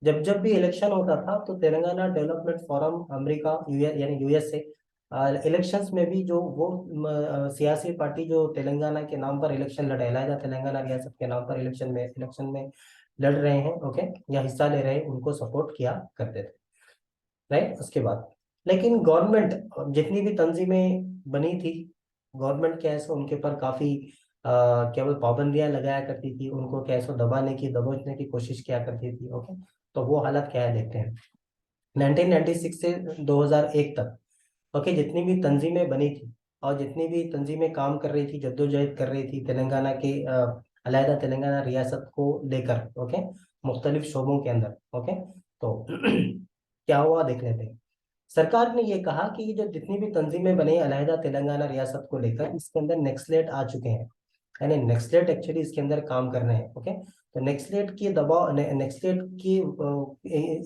जब जब भी इलेक्शन होता था, तो तेलंगाना डेवलपमेंट फोरम अमेरिका, यानी यूएसए, इलेक्शंस में भी जो वो सियासी पार्टी जो तेलंगाना के नाम पर इलेक्शन लड़े, अलहदा तेलंगाना रियासत के नाम पर इलेक्शन में लड़ रहे हैं, ओके, या हिस्सा ले रहे हैं, उनको सपोर्ट किया करते थे, राइट। उसके बाद लेकिन गवर्नमेंट, जितनी भी तंजीमें बनी थी, गवर्नमेंट क्या है सो उनके ऊपर काफी केवल पाबंदियां लगाया करती थी, उनको क्या है सो दबाने की, दबोचने की कोशिश किया करती थी, ओके। तो वो हालत क्या है देखते हैं। 1996 से 2001 तक, ओके, जितनी भी तंजीमें बनी थी और जितनी भी तंजीमें काम कर रही थी, जद्दोजहद कर रही थी तेलंगाना के अलहदा तेलंगाना रियासत को लेकर, ओके, मुख्तलिफ शोबों के अंदर, ओके। तो क्या हुआ देख लेते हैं। सरकार ने ये कहा कि ये जो जितनी भी तंजीमें बनी अलहदा तेलंगाना रियासत को लेकर, इसके अंदर नक्सलेट आ चुके हैं, यानी नक्सलेट एक्चुअली इसके अंदर काम कर रहे हैं। ओके, तो नक्सलेट की दबाव, नक्सलेट की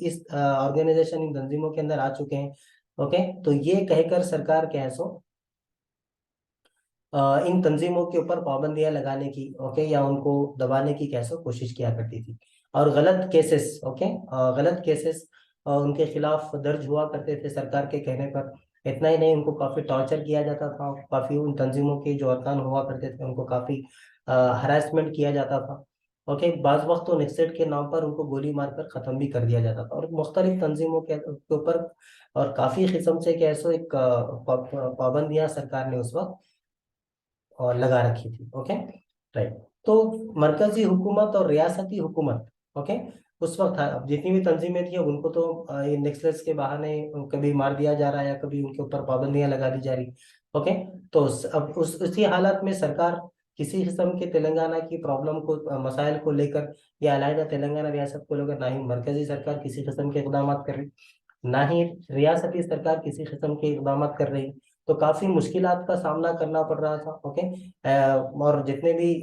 इस ऑर्गेनाइजेशन, इन तंजीमों के अंदर आ चुके हैं। ओके, तो ये कहकर सरकार क्या है सो इन तंजीमों के ऊपर पाबंदियां लगाने की, ओके, या उनको दबाने की कैसे कोशिश किया करती थी। और गलत केसेस, ओके, गलत केसेस उनके खिलाफ दर्ज हुआ करते थे सरकार के कहने पर। इतना ही नहीं, उनको काफी टॉर्चर किया जाता था, काफी उन तंजीमों के जो अरकान हुआ करते थे उनको काफी हरासमेंट किया जाता था। ओके, बाज वक्त तो नक्सलेट के नाम पर उनको गोली मारकर खत्म भी कर दिया जाता था, और मुख्तलिफ तंजीमों के ऊपर और काफी किस्म से कैसो एक पाबंदियां सरकार ने उस वक्त और लगा रखी थी। Okay, right. तो मरकजी हुकूमत और रियासती हुकूमत, ओके, उस वक्त था, अब जितनी भी तंजीमें थी अब उनको तो ये नक्सल्स के बहाने कभी मार दिया जा रहा है या कभी उनके ऊपर पाबंदियां लगा दी जा रही। ओके, तो अब उसी हालात में सरकार किसी किस्म के तेलंगाना की प्रॉब्लम को, मसाइल को लेकर, या अलहदा तेलंगाना रियासत को लेकर, ना ही मरकजी सरकार किसी किस्म के इकदाम कर रही, ना ही रियासती सरकार किसी किस्म के इकदाम कर रही। तो काफी मुश्किलात का सामना करना पड़ रहा था। ओके, और जितने भी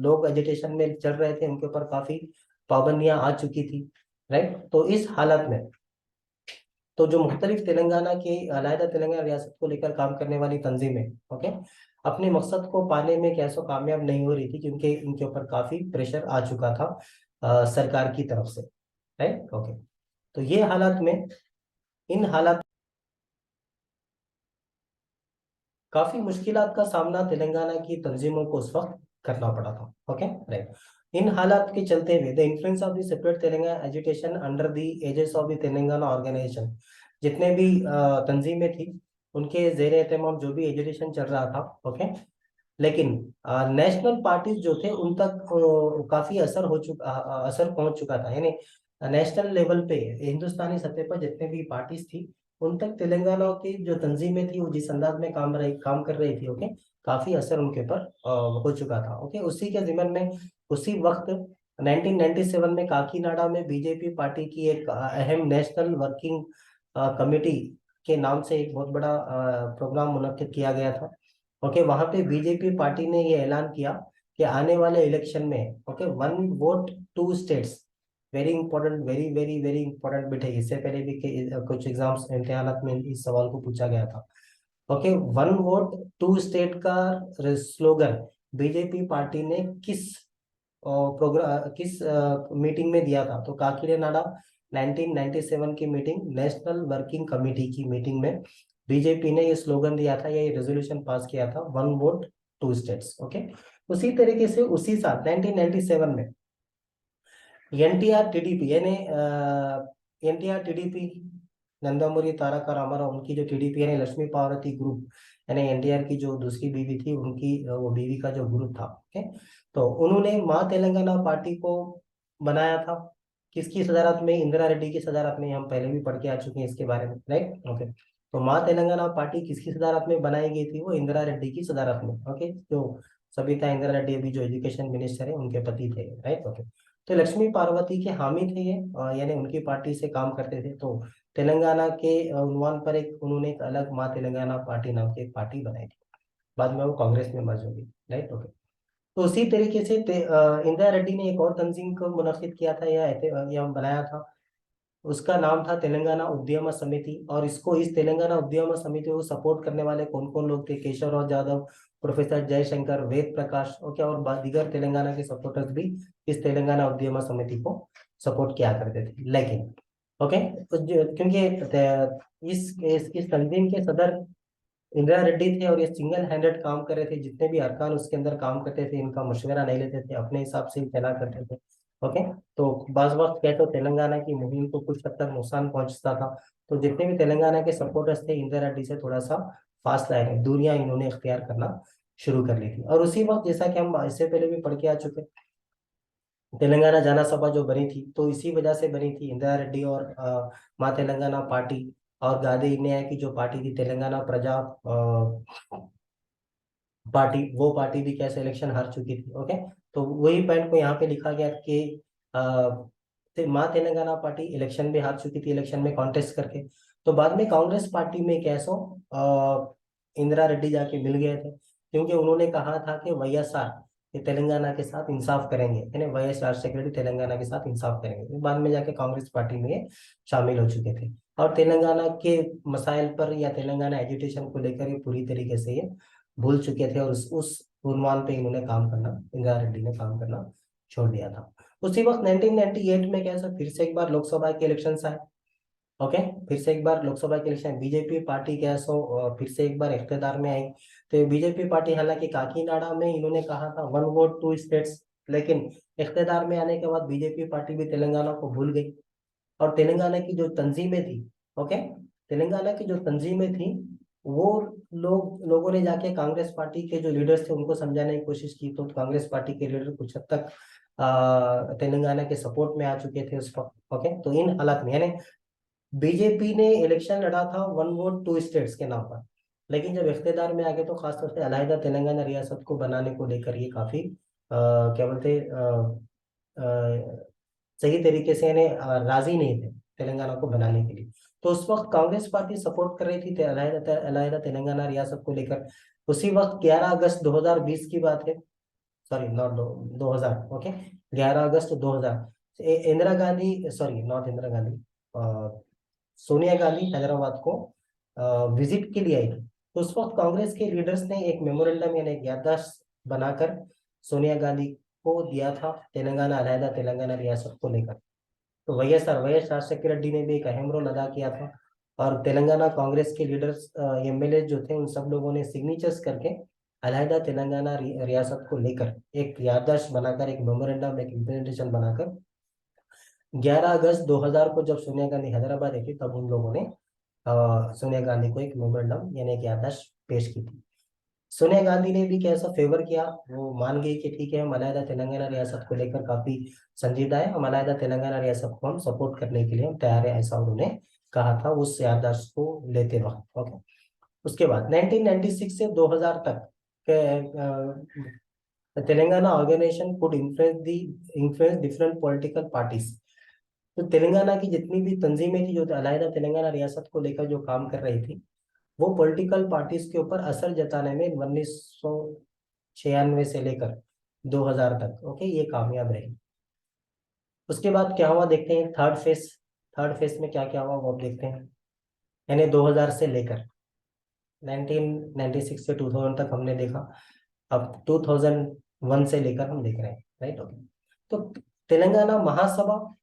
लोग एजुटेशन में चल रहे थे उनके ऊपर काफी पाबंदियां आ चुकी थी। राइट, तो इस हालत में तो जो मुख्तलिफ तेलंगाना के, अलहदा तेलंगाना रियासत को लेकर काम करने वाली तंजीमें, ओके, अपने मकसद को पाने में कैसो कामयाब नहीं हो रही थी, क्योंकि इनके ऊपर काफी प्रेशर आ चुका था सरकार की तरफ से। राइट, ओके, तो ये हालात में, इन हालात काफी मुश्किलात का सामना तेलंगाना की तंजीमों को उस वक्त करना पड़ा था। Okay, right. इन हालात के चलते हुए the influence of the separate Telangana agitation under the aegis of the Telangana organisation, जितने भी तंजीमें थी उनके जेर एहतमाम जो भी एजुटेशन चल रहा था। ओके, लेकिन नेशनल पार्टीज जो थे उन तक काफी असर हो चुका, असर पहुंच चुका था, यानी नेशनल लेवल पे हिंदुस्तानी सतह पर जितने भी पार्टीज थी उन तक तेलंगाना की जो तंजीमें थी वो जिस अंदाज में काम कर रही थी, ओके, काफी असर उनके ऊपर हो चुका था। ओके, उसी के जिम्न में उसी वक्त 1997 में काकीनाडा में बीजेपी पार्टी की एक अहम नेशनल वर्किंग कमेटी के नाम से एक बहुत बड़ा प्रोग्राम मुनक्किद किया गया था। ओके, वहां पे बीजेपी पार्टी ने ये ऐलान किया कि आने वाले इलेक्शन में, okay, 1 vote 2 states, very important, very very very important bit है। इससे पहले भी कुछ एग्जाम्स, इम्तिहानात में इस सवाल को पूछा गया था। ओके, 1 वोट 2 स्टेट का स्लोगन बीजेपी पार्टी ने किस प्रोग्राम, किस मीटिंग में दिया था, तो काकीनाडा 1997 की मीटिंग, नेशनल वर्किंग कमेटी की मीटिंग में बीजेपी ने ये स्लोगन दिया था, ये रेजोल्यूशन पास किया था, 1 वोट 2 स्टेट्स। ओके, उसी तरीके से उसी साल 1997 में एनटीआर टीडीपी, यानी एनटीआर टीडीपी, नंदामुरी तारका रामाराव, उनकी जो टीडीपी यानी लक्ष्मी पार्वती ग्रुप, यानी एनटीआर की जो दूसरी बीवी थी उनकी, वो बीवी का जो ग्रुप था। ओके, तो उन्होंने माँ तेलंगाना पार्टी को बनाया था। किसकी सदारत में? इंदिरा रेड्डी की सदारत में। हम पहले भी पढ़ के आ चुके हैं इसके बारे में। राइट, ओके, तो माँ तेलंगाना पार्टी किसकी सदारत में बनाई गई थी? वो इंदिरा रेड्डी की सदारत में। ओके, जो सबिता इंदिरा रेड्डी अभी जो एजुकेशन मिनिस्टर है उनके पति थे। राइट, ओके, तो लक्ष्मी पार्वती के हामी थे ये, यानी उनकी पार्टी से काम करते थे। तो तेलंगाना के उन्वान पर एक उन्होंने एक अलग माँ तेलंगाना पार्टी नाम की एक पार्टी बनाई थी। बाद में वो कांग्रेस में मर्ज हो गई। राइट, ओके, तो उसी तरीके से इंदिरा रेड्डी ने एक और तंजीम को मुनक्किद किया था या बनाया था। उसका नाम था तेलंगाना उद्यम समिति। और इसको, इस तेलंगाना उद्यम समिति को सपोर्ट करने वाले कौन कौन लोग थे? केशव राव यादव, प्रोफेसर जयशंकर, वेद प्रकाश, ओके, और दीगर तेलंगाना के सपोर्टर्स भी इस तेलंगाना उद्यम समिति को सपोर्ट किया करते थे। लेकिन ओके, तो क्योंकि इस तंजीम के सदर इंदिरा रेड्डी थे और ये सिंगल हैंडेड काम कर रहे थे, जितने भी अरकान उसके अंदर काम करते थे इनका मशवरा नहीं लेते थे, अपने हिसाब से ही चला करते थे। ओके, तो बाज वक्त क्या, तो तेलंगाना की मुहिम को कुछ हद तक नुकसान पहुंचता था। तो जितने भी तेलंगाना के सपोर्टर्स थे इंदिरा रेड्डी से थोड़ा सा फासला है, दूरियां इन्होंने इख्तियार करना शुरू कर ली थी। और उसी वक्त, जैसा कि हम इससे पहले भी पढ़ के आ चुके, तेलंगाना जाना सभा जो बनी थी तो इसी वजह से बनी थी, इंदिरा रेड्डी और माँ तेलंगाना पार्टी और गादे न्याय की जो पार्टी थी, तेलंगाना प्रजा पार्टी, वो पार्टी भी कैसे इलेक्शन हार चुकी थी। ओके, तो वही पॉइंट को यहाँ पे लिखा गया कि माँ तेलंगाना पार्टी इलेक्शन भी हार चुकी थी, इलेक्शन में कॉन्टेस्ट करके। तो बाद में कांग्रेस पार्टी में कैसो इंदिरा रेड्डी जाके मिल गए थे, क्योंकि उन्होंने कहा था कि वाईएसआर ये तेलंगाना के साथ इंसाफ करेंगे, यानी वाईएस राजशेखर रेड्डी तेलंगाना के साथ इंसाफ करेंगे। तो बाद में जाके कांग्रेस पार्टी में ये शामिल हो चुके थे, और तेलंगाना के मसाइल पर या तेलंगाना एजुटेशन को लेकर ये पूरी तरीके से ये भूल चुके थे, और उस उन्वान पे इन्होंने काम करना, इंदिरा रेड्डी ने काम करना छोड़ दिया था। उसी वक्त 1998 में कैसा फिर से एक बार लोकसभा के इलेक्शन आए। ओके, फिर से एक बार लोकसभा के इलेक्शन, बीजेपी पार्टी क्या सो फिर से एक बार इख्तियार में आई। तो बीजेपी पार्टी हालांकि काकीनाडा में इन्होंने कहा था 1 वोट 2 स्टेट्स, लेकिन इख्तियार में आने के बाद बीजेपी पार्टी भी तेलंगाना को भूल गई, और तेलंगाना की जो तंजीमें थी, ओके, तेलंगाना की जो तंजीमें थी, वो लोगों ने जाके कांग्रेस पार्टी के जो लीडर्स थे उनको समझाने की कोशिश की, तो कांग्रेस पार्टी के लीडर कुछ हद तक तेलंगाना के सपोर्ट में आ चुके थे उस वक्त। ओके, तो इन हालात में यानी बीजेपी ने इलेक्शन लड़ा था 1 वोट 2 स्टेट्स के नाम पर, लेकिन जब इख्तियार में आ गए तो खासतौर से अलहदा तेलंगाना रियासत को बनाने को लेकर ये काफी क्या बोलते सही तरीके से यानी राजी नहीं थे तेलंगाना को बनाने के लिए। तो उस वक्त कांग्रेस पार्टी सपोर्ट कर रही थी अलहदा तेलंगाना रियासत को लेकर। उसी वक्त 11 अगस्त 2020 की बात है, sorry not 2000, okay, 11 August 2000, Indira Gandhi, sorry not Indira Gandhi, Sonia Gandhi Hyderabad को विजिट के लिए आई थी। तो उस वक्त कांग्रेस के लीडर्स ने एक मेमोरेंडम यानी एक याददाश्त बनाकर सोनिया गांधी को दिया था तेलंगाना अलहदा तेलंगाना रियासत को लेकर। तो वाईएस राजशेखर रेड्डी ने भी एक अहम रोल अदा किया था, और तेलंगाना कांग्रेस के लीडर्स एमएलए जो थे उन सब लोगों ने सिग्नेचर्स करके अलहदा तेलंगाना रियासत को लेकर एक याददाश्त बनाकर, एक मेमोरेंडम, एक इम्प्लीमेंटेशन बनाकर 11 अगस्त 2000 को जब सोनिया गांधी हैदराबाद आई थी, तब उन लोगों ने सोनिया गांधी को एक मेमोरेंडम यानी एक याददाश्त पेश की थी। सोनिया गांधी ने भी कैसा फेवर किया, वो मान गई कि ठीक है, हम अलहदा तेलंगाना रियासत को लेकर काफी संजीदा है, हम अलहदा तेलंगाना रियासत को हम सपोर्ट करने के लिए हम तैयार है, ऐसा उन्होंने कहा था उस याददाश्त को लेते वक्त। ओके, उसके बाद 1996 से 2000 तक Telangana organisation could influence different political parties. तो तेलंगाना की जितनी भी तंजीमें थी जो अलहदा तेलंगाना रियासत को लेकर जो काम कर रही थी, वो पॉलिटिकल पार्टीज के ऊपर असर जताने में 1996 से लेकर 2000 तक, ओके, ये कामयाब रही। उसके बाद क्या हुआ देखते हैं, थर्ड फेज में क्या क्या हुआ वो अब देखते हैं। यानी 2000 से लेकर 1996 से 2000 तक हमने देखा, अब 2001 से लेकर हम देख रहे हैं, राइट। ओके, तो तेलंगाना महासभा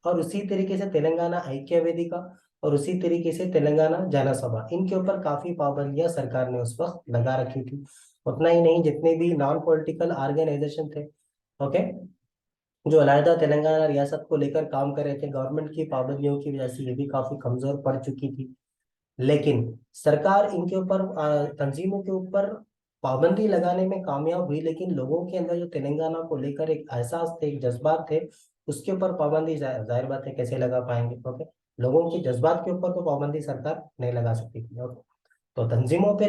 और उसी तरीके से तेलंगाना ऐक्य वेदिका और उसी तरीके से तेलंगाना जनसभा, इनके ऊपर काफी पाबंदियां सरकार ने उस वक्त लगा रखी थी। उतना ही नहीं, जितने भी नॉन पॉलिटिकल ऑर्गेनाइजेशन थे, ओके, जो अलहदा तेलंगाना रियासत को लेकर काम कर रहे थे, गवर्नमेंट की पाबंदियों की वजह से ये भी काफी कमजोर पड़ चुकी थी। लेकिन सरकार इनके ऊपर तंजीमों के ऊपर पाबंदी लगाने में कामयाब हुई, लेकिन लोगों के अंदर जो तेलंगाना को लेकर एक एहसास थे, एक जज्बात थे, उसके ऊपर पाबंदी जाहिर बात है कैसे लगा पाएंगे। ओके, लोगों के जज्बात के ऊपर तो पाबंदी सरकार नहीं लगा सकती थी। ओके, तो तंजीमों पे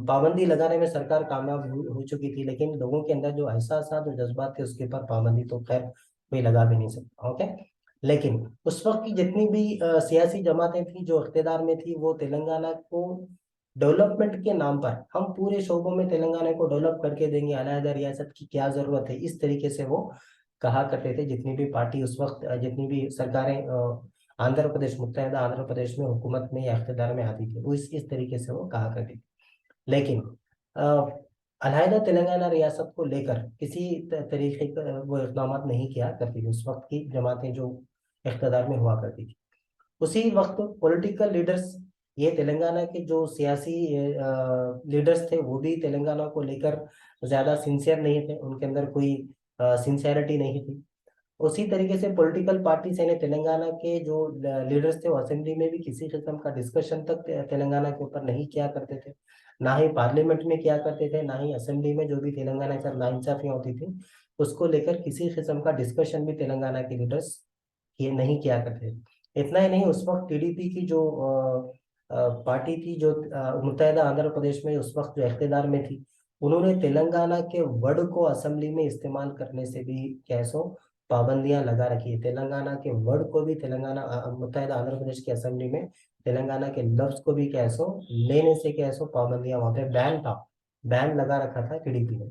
पाबंदी लगाने में सरकार कामयाब हो चुकी थी, लेकिन लोगों के अंदर जो एहसास जो जज्बात थे उसके ऊपर पाबंदी तो खैर कोई लगा भी नहीं सकता। ओके, लेकिन उस वक्त की जितनी भी सियासी जमातें थी जो इख्तियार में थी, वो तेलंगाना को डेवलपमेंट के नाम पर हम पूरे शोबों में तेलंगाना को डेवलप करके देंगे, अलहदा रियासत की क्या जरूरत है, इस तरीके से वो कहा करते थे। जितनी भी पार्टी उस वक्त जितनी भी सरकारें आंध्र प्रदेश, मुत्तहदा आंध्र प्रदेश में हुकूमत में या इख्तियार में आती थी, वो इस तरीके से वो कहा करती थी। लेकिन अलहदा तेलंगाना रियासत को लेकर किसी तरीके का वो इकदाम नहीं किया करती थी उस वक्त की जमातें जो इख्तियार में हुआ करती थी। उसी वक्त पॉलिटिकल लीडर्स, ये तेलंगाना के जो सियासी लीडर्स थे, वो भी तेलंगाना को लेकर ज्यादा सिंसियर नहीं थे, उनके अंदर कोई सिंसियरिटी नहीं थी। उसी तरीके से पॉलिटिकल पार्टीज यानी तेलंगाना के जो लीडर्स थे, वो असेंबली में भी किसी किस्म का डिस्कशन तक तेलंगाना के ऊपर नहीं किया करते थे, ना ही पार्लियामेंट में किया करते थे, ना ही असेंबली में जो भी तेलंगाना के साथ नाइंसाफियां होती थी उसको लेकर किसी किस्म का डिस्कशन भी तेलंगाना के लीडर्स ये नहीं किया करते थे। इतना ही नहीं, उस वक्त टीडीपी की जो पार्टी थी जो मुत्तहदा आंध्र प्रदेश में उस वक्त जो इख्तियार में थी, उन्होंने तेलंगाना के वर्ड को असेंबली में इस्तेमाल करने से भी कैसो पाबंदियां लगा रखी है। तेलंगाना के वर्ड को भी तेलंगाना मुत्तहिदा आंध्र प्रदेश की असेंबली में तेलंगाना के लफ्ज को भी कैसो लेने से कैसो पाबंदियां, वहां पे बैन था, बैन लगा रखा था टीडीपी ने।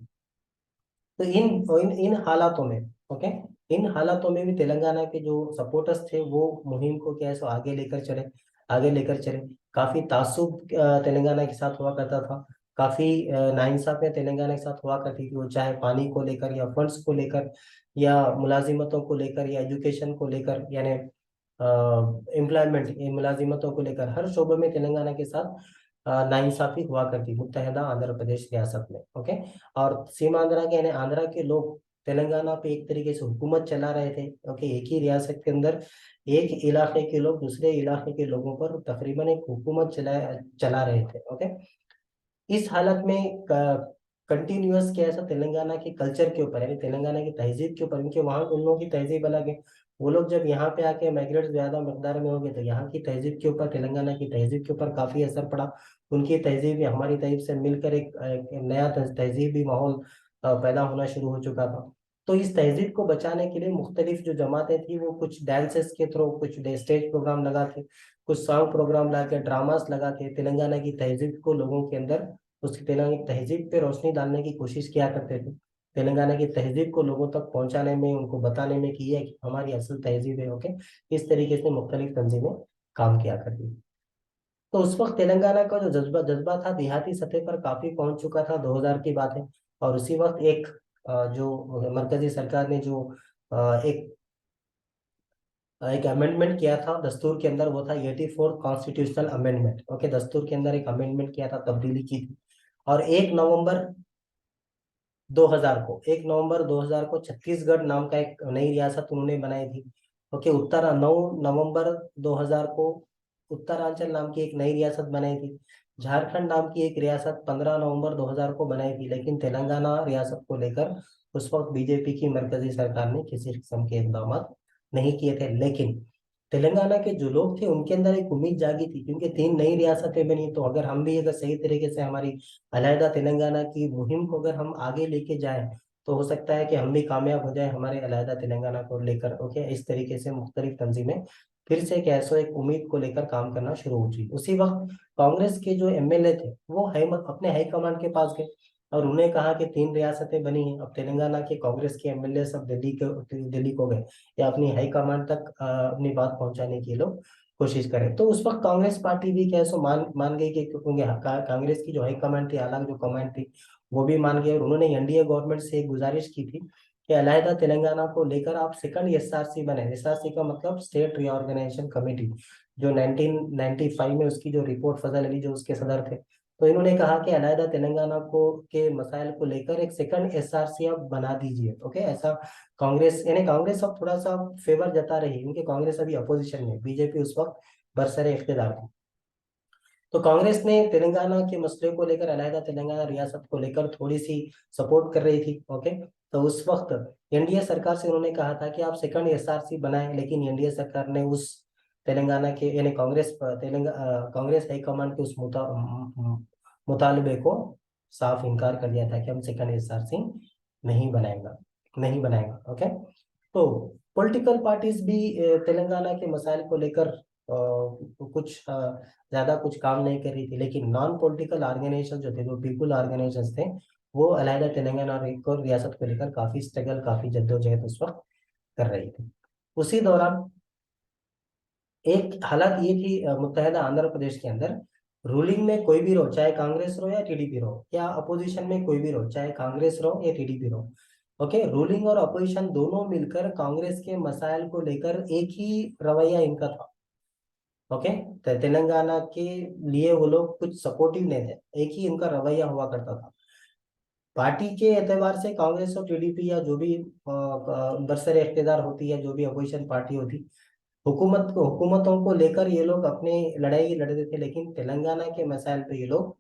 तो इन हालातों में, ओके, इन हालातों में भी तेलंगाना के जो सपोर्टर्स थे वो मुहिम को क्या है सो आगे लेकर चले, आगे लेकर चले। काफी तासुब तेलंगाना के साथ हुआ करता था, काफी नाइंसाफियां तेलंगाना के साथ हुआ करती थी, वो चाहे पानी को लेकर या फंड्स को लेकर या मुलाजिमतों को लेकर या एजुकेशन को लेकर, यानी एम्प्लॉयमेंट, मुलाजिमतों को लेकर हर शोबे में तेलंगाना के साथ नाइंसाफी हुआ करती मुत्तहिदा आंध्र प्रदेश रियासत में। ओके, और सीमांध्रा के यानी आंध्रा के लोग तेलंगाना पे एक तरीके से हुकूमत चला रहे थे। ओके, एक ही रियासत के अंदर एक इलाके के लोग दूसरे इलाके के लोगों पर तकरीबन एक हुकूमत चला चला रहे थे। ओके, इस हालत में कंटिन्यूअस क्या ऐसा तेलंगाना के कल्चर के ऊपर यानी तेलंगाना की तहजीब के ऊपर, क्योंकि वहाँ उन लोगों की तहजीब अलग है। वो लोग जब यहाँ पे आके माइग्रेट ज्यादा मकदार में हो गए तो यहाँ की तहजीब के ऊपर, तेलंगाना की तहजीब के ऊपर काफी असर पड़ा। उनकी तहजीब हमारी तहजीब से मिलकर एक नया तहजीबी माहौल पैदा होना शुरू हो चुका था। तो इस तहजीब को बचाने के लिए मुख्तलिफ जो जमातें थी वो कुछ डांसेस के थ्रू, कुछ स्टेज प्रोग्राम लगा के, कुछ सॉन्ग प्रोग्राम ला के, ड्रामास लगा के तेलंगाना की तहजीब को लोगों के अंदर, उसकी तेलंगाना की तहजीब पे रोशनी डालने की कोशिश किया करते थे। तेलंगाना की तहजीब को लोगों तक पहुंचाने में, उनको बताने में कि ये कि हमारी असल तहजीब है। ओके, इस तरीके से मुख्तलिफ तंजीमें काम किया करती थी। तो उस वक्त तेलंगाना का जो जज्बा जज्बा था देहाती सतह पर काफी पहुंच चुका था, 2000 की बात है। और उसी वक्त एक जो मरकजी सरकार ने जो एक एक अमेंडमेंट किया था दस्तूर के अंदर, वो था 84 कॉन्स्टिट्यूशनल अमेंडमेंट। ओके, दस्तूर के अंदर एक अमेंडमेंट किया था, तब्दीली की थी। और 1 नवंबर 2000 को छत्तीसगढ़ नाम का एक नई रियासत उन्होंने बनाई थी। ओके, 9 नवंबर 2000 को उत्तरांचल नाम की एक नई रियासत बनाई थी। झारखंड नाम की एक रियासत 15 नवंबर 2000 को बनाई थी। लेकिन तेलंगाना रियासत को लेकर उस वक्त बीजेपी की मरकजी सरकार ने किसी किस्म के इकदाम नहीं किए थे। लेकिन तेलंगाना के जो लोग थे उनके अंदर एक उम्मीद जागी थी, क्योंकि 3 नई रियासतें बनी, तो अगर हम भी अगर सही तरीके से हमारी अलहदा तेलंगाना की मुहिम को अगर हम आगे लेके जाएं तो हो सकता है कि हम भी कामयाब हो जाए हमारे अलहदा तेलंगाना को लेकर। ओके, इस तरीके से मुख्तलिफ तंजीमें फिर से कैसो एक उम्मीद को लेकर काम करना शुरू हो गई। उसी वक्त कांग्रेस के जो एमएलए थे वो अपने हाईकमान के पास गए और उन्हें कहा कि 3 रियासतें बनी हैं, अब तेलंगाना के कांग्रेस के एमएलए सब दिल्ली को गए या अपनी हाईकमान तक अपनी बात पहुंचाने की लोग कोशिश करें। तो उस वक्त कांग्रेस पार्टी भी क्या है सो मान मान गई कि, क्योंकि कांग्रेस की जो हाई कमांड थी, अलग जो कमांड थी, वो भी मान गए और उन्होंने एनडीए गवर्नमेंट से एक गुजारिश की थी कि अलहदा तेलंगाना को लेकर आप सेकंड एसआरसी बने। एसआरसी का मतलब स्टेट रीऑर्गेनाइजेशन कमेटी, जो 1995 में उसकी जो रिपोर्ट, फजल अली जो उसके सदर थे, तो इन्होंने कहा कि अलहदा तेलंगाना को के मसाइल को लेकर एक सेकंड एसआरसी आप बना दीजिए। ओके, ऐसा कांग्रेस, यानी कांग्रेस अब थोड़ा सा फेवर जता रही है, क्योंकि कांग्रेस अभी अपोजिशन में, बीजेपी उस वक्त बरसरे इख्तियार थी। तो कांग्रेस ने तेलंगाना के मसले को लेकर, अलहदा तेलंगाना रियासत को लेकर थोड़ी सी सपोर्ट कर रही थी। ओके, तो उस वक्त एनडीए सरकार से उन्होंने कहा था कि आप सेकंड एसआरसी बनाएं, लेकिन एनडीए सरकार ने उस तेलंगाना के यानी कांग्रेस हाईकमान के उस मुतालबे को साफ इनकार कर दिया था कि हम सेकंड एसआरसी नहीं बनाएगा, नहीं बनाएगा। ओके, तो पॉलिटिकल पार्टीज भी तेलंगाना के मसाइल को लेकर कुछ ज्यादा कुछ काम नहीं कर रही थी, लेकिन नॉन पॉलिटिकल ऑर्गेनाइजेशन जो थे, जो पीपल ऑर्गेनाइजेशन थे, वो अलहदा तेलंगाना और एक और रियासत को लेकर काफी स्ट्रगल, काफी जद्दोजहद उस वक्त कर रही थी। उसी दौरान एक हालत ये थी मुत्तहिदा आंध्र प्रदेश के अंदर, रूलिंग में कोई भी रहो, चाहे कांग्रेस रहो या टीडीपी रहो, या अपोजिशन में कोई भी रहो, चाहे कांग्रेस रहो या टीडीपी रहो। ओके, रूलिंग और अपोजिशन दोनों मिलकर कांग्रेस के मसाइल को लेकर एक ही रवैया इनका था। ओके, तेलंगाना के लिए वो लोग कुछ सपोर्टिव नहीं थे, एक ही इनका रवैया हुआ करता था। पार्टी के एतबार से कांग्रेस और टीडीपी या जो भी बरसर इख्तियार होती है, जो भी अपोजिशन पार्टी होती, हुकूमतों को लेकर ये लोग अपने लड़ाई लड़ते थे। लेकिन तेलंगाना के मसाइल पे ये लोग,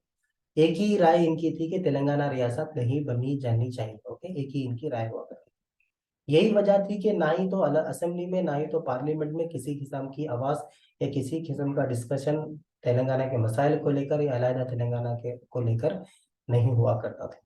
एक ही राय इनकी थी कि तेलंगाना रियासत नहीं बनी जानी चाहिए। ओके, एक ही इनकी राय हुआ करती थी। यही वजह थी कि ना ही तो असेंबली में, ना ही तो पार्लियामेंट में किसी किस्म की आवाज या किसी किस्म का डिस्कशन तेलंगाना के मसाइल को लेकर या अलहदा तेलंगाना के को लेकर नहीं हुआ करता था।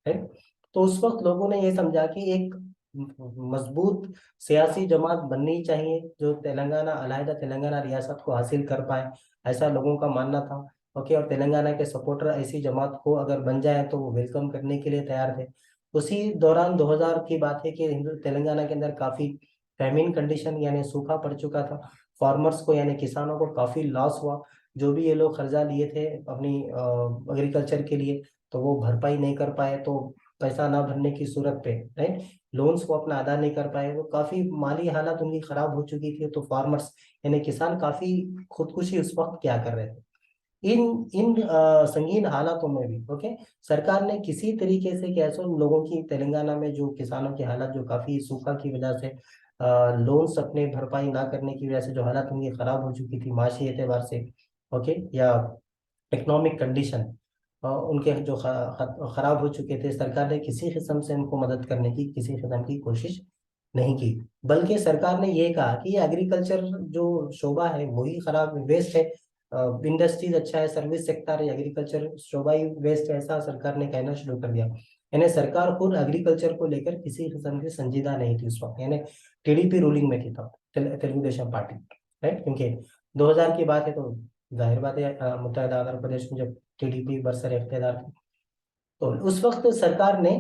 राइट, तो उस वक्त लोगों ने ये समझा कि एक मजबूत सियासी जमात बननी चाहिए जो तेलंगाना, अलहदा तेलंगाना रियासत को हासिल कर पाए, ऐसा लोगों का मानना था। ओके, और तेलंगाना के सपोर्टर ऐसी जमात को अगर बन जाए तो वो वेलकम करने के लिए तैयार थे। उसी दौरान 2000 की बात है कि तेलंगाना के अंदर काफी फैमिन कंडीशन यानी सूखा पड़ चुका था। फार्मर्स को यानी किसानों को काफी लॉस हुआ। जो भी ये लोग कर्जा लिए थे अपनी एग्रीकल्चर के लिए, तो वो भरपाई नहीं कर पाए, तो पैसा ना भरने की सूरत पे, राइट, लोन्स को अपना अदा नहीं कर पाए, तो काफी माली हालत उनकी खराब हो चुकी थी। तो फार्मर्स यानी किसान काफी खुदकुशी उस वक्त क्या कर रहे थे। इन इन संगीन हालातों में भी, ओके, सरकार ने किसी तरीके से कैसे उन लोगों की, तेलंगाना में जो किसानों की हालत जो काफी सूखा की वजह से, लोन्स अपने भरपाई ना करने की वजह से जो हालत उनकी खराब हो चुकी थी माशी एतबार से, ओके, या इकोनॉमिक कंडीशन उनके जो खराब हो चुके थे, सरकार ने किसी किस्म से उनको मदद करने की किसी किस्म की कोशिश नहीं की। बल्कि सरकार ने ये कहा कि एग्रीकल्चर जो शोबा है वही खराब वेस्ट है, इंडस्ट्रीज अच्छा है, सर्विस सेक्टर है, एग्रीकल्चर शोबा ही वेस्ट है, ऐसा सरकार ने कहना शुरू कर दिया। यानी सरकार खुद एग्रीकल्चर को लेकर किसी किस्म की संजीदा नहीं थी उस वक्त। यानी टीडीपी रूलिंग में थी तब, तेलुगु देशम पार्टी, राइट, क्योंकि 2000 की बात है तो जाहिर बात है मुत्तहदा आंध्र प्रदेश में जब टीडीपी बरसर इख्तियार थी, तो उस वक्त सरकार ने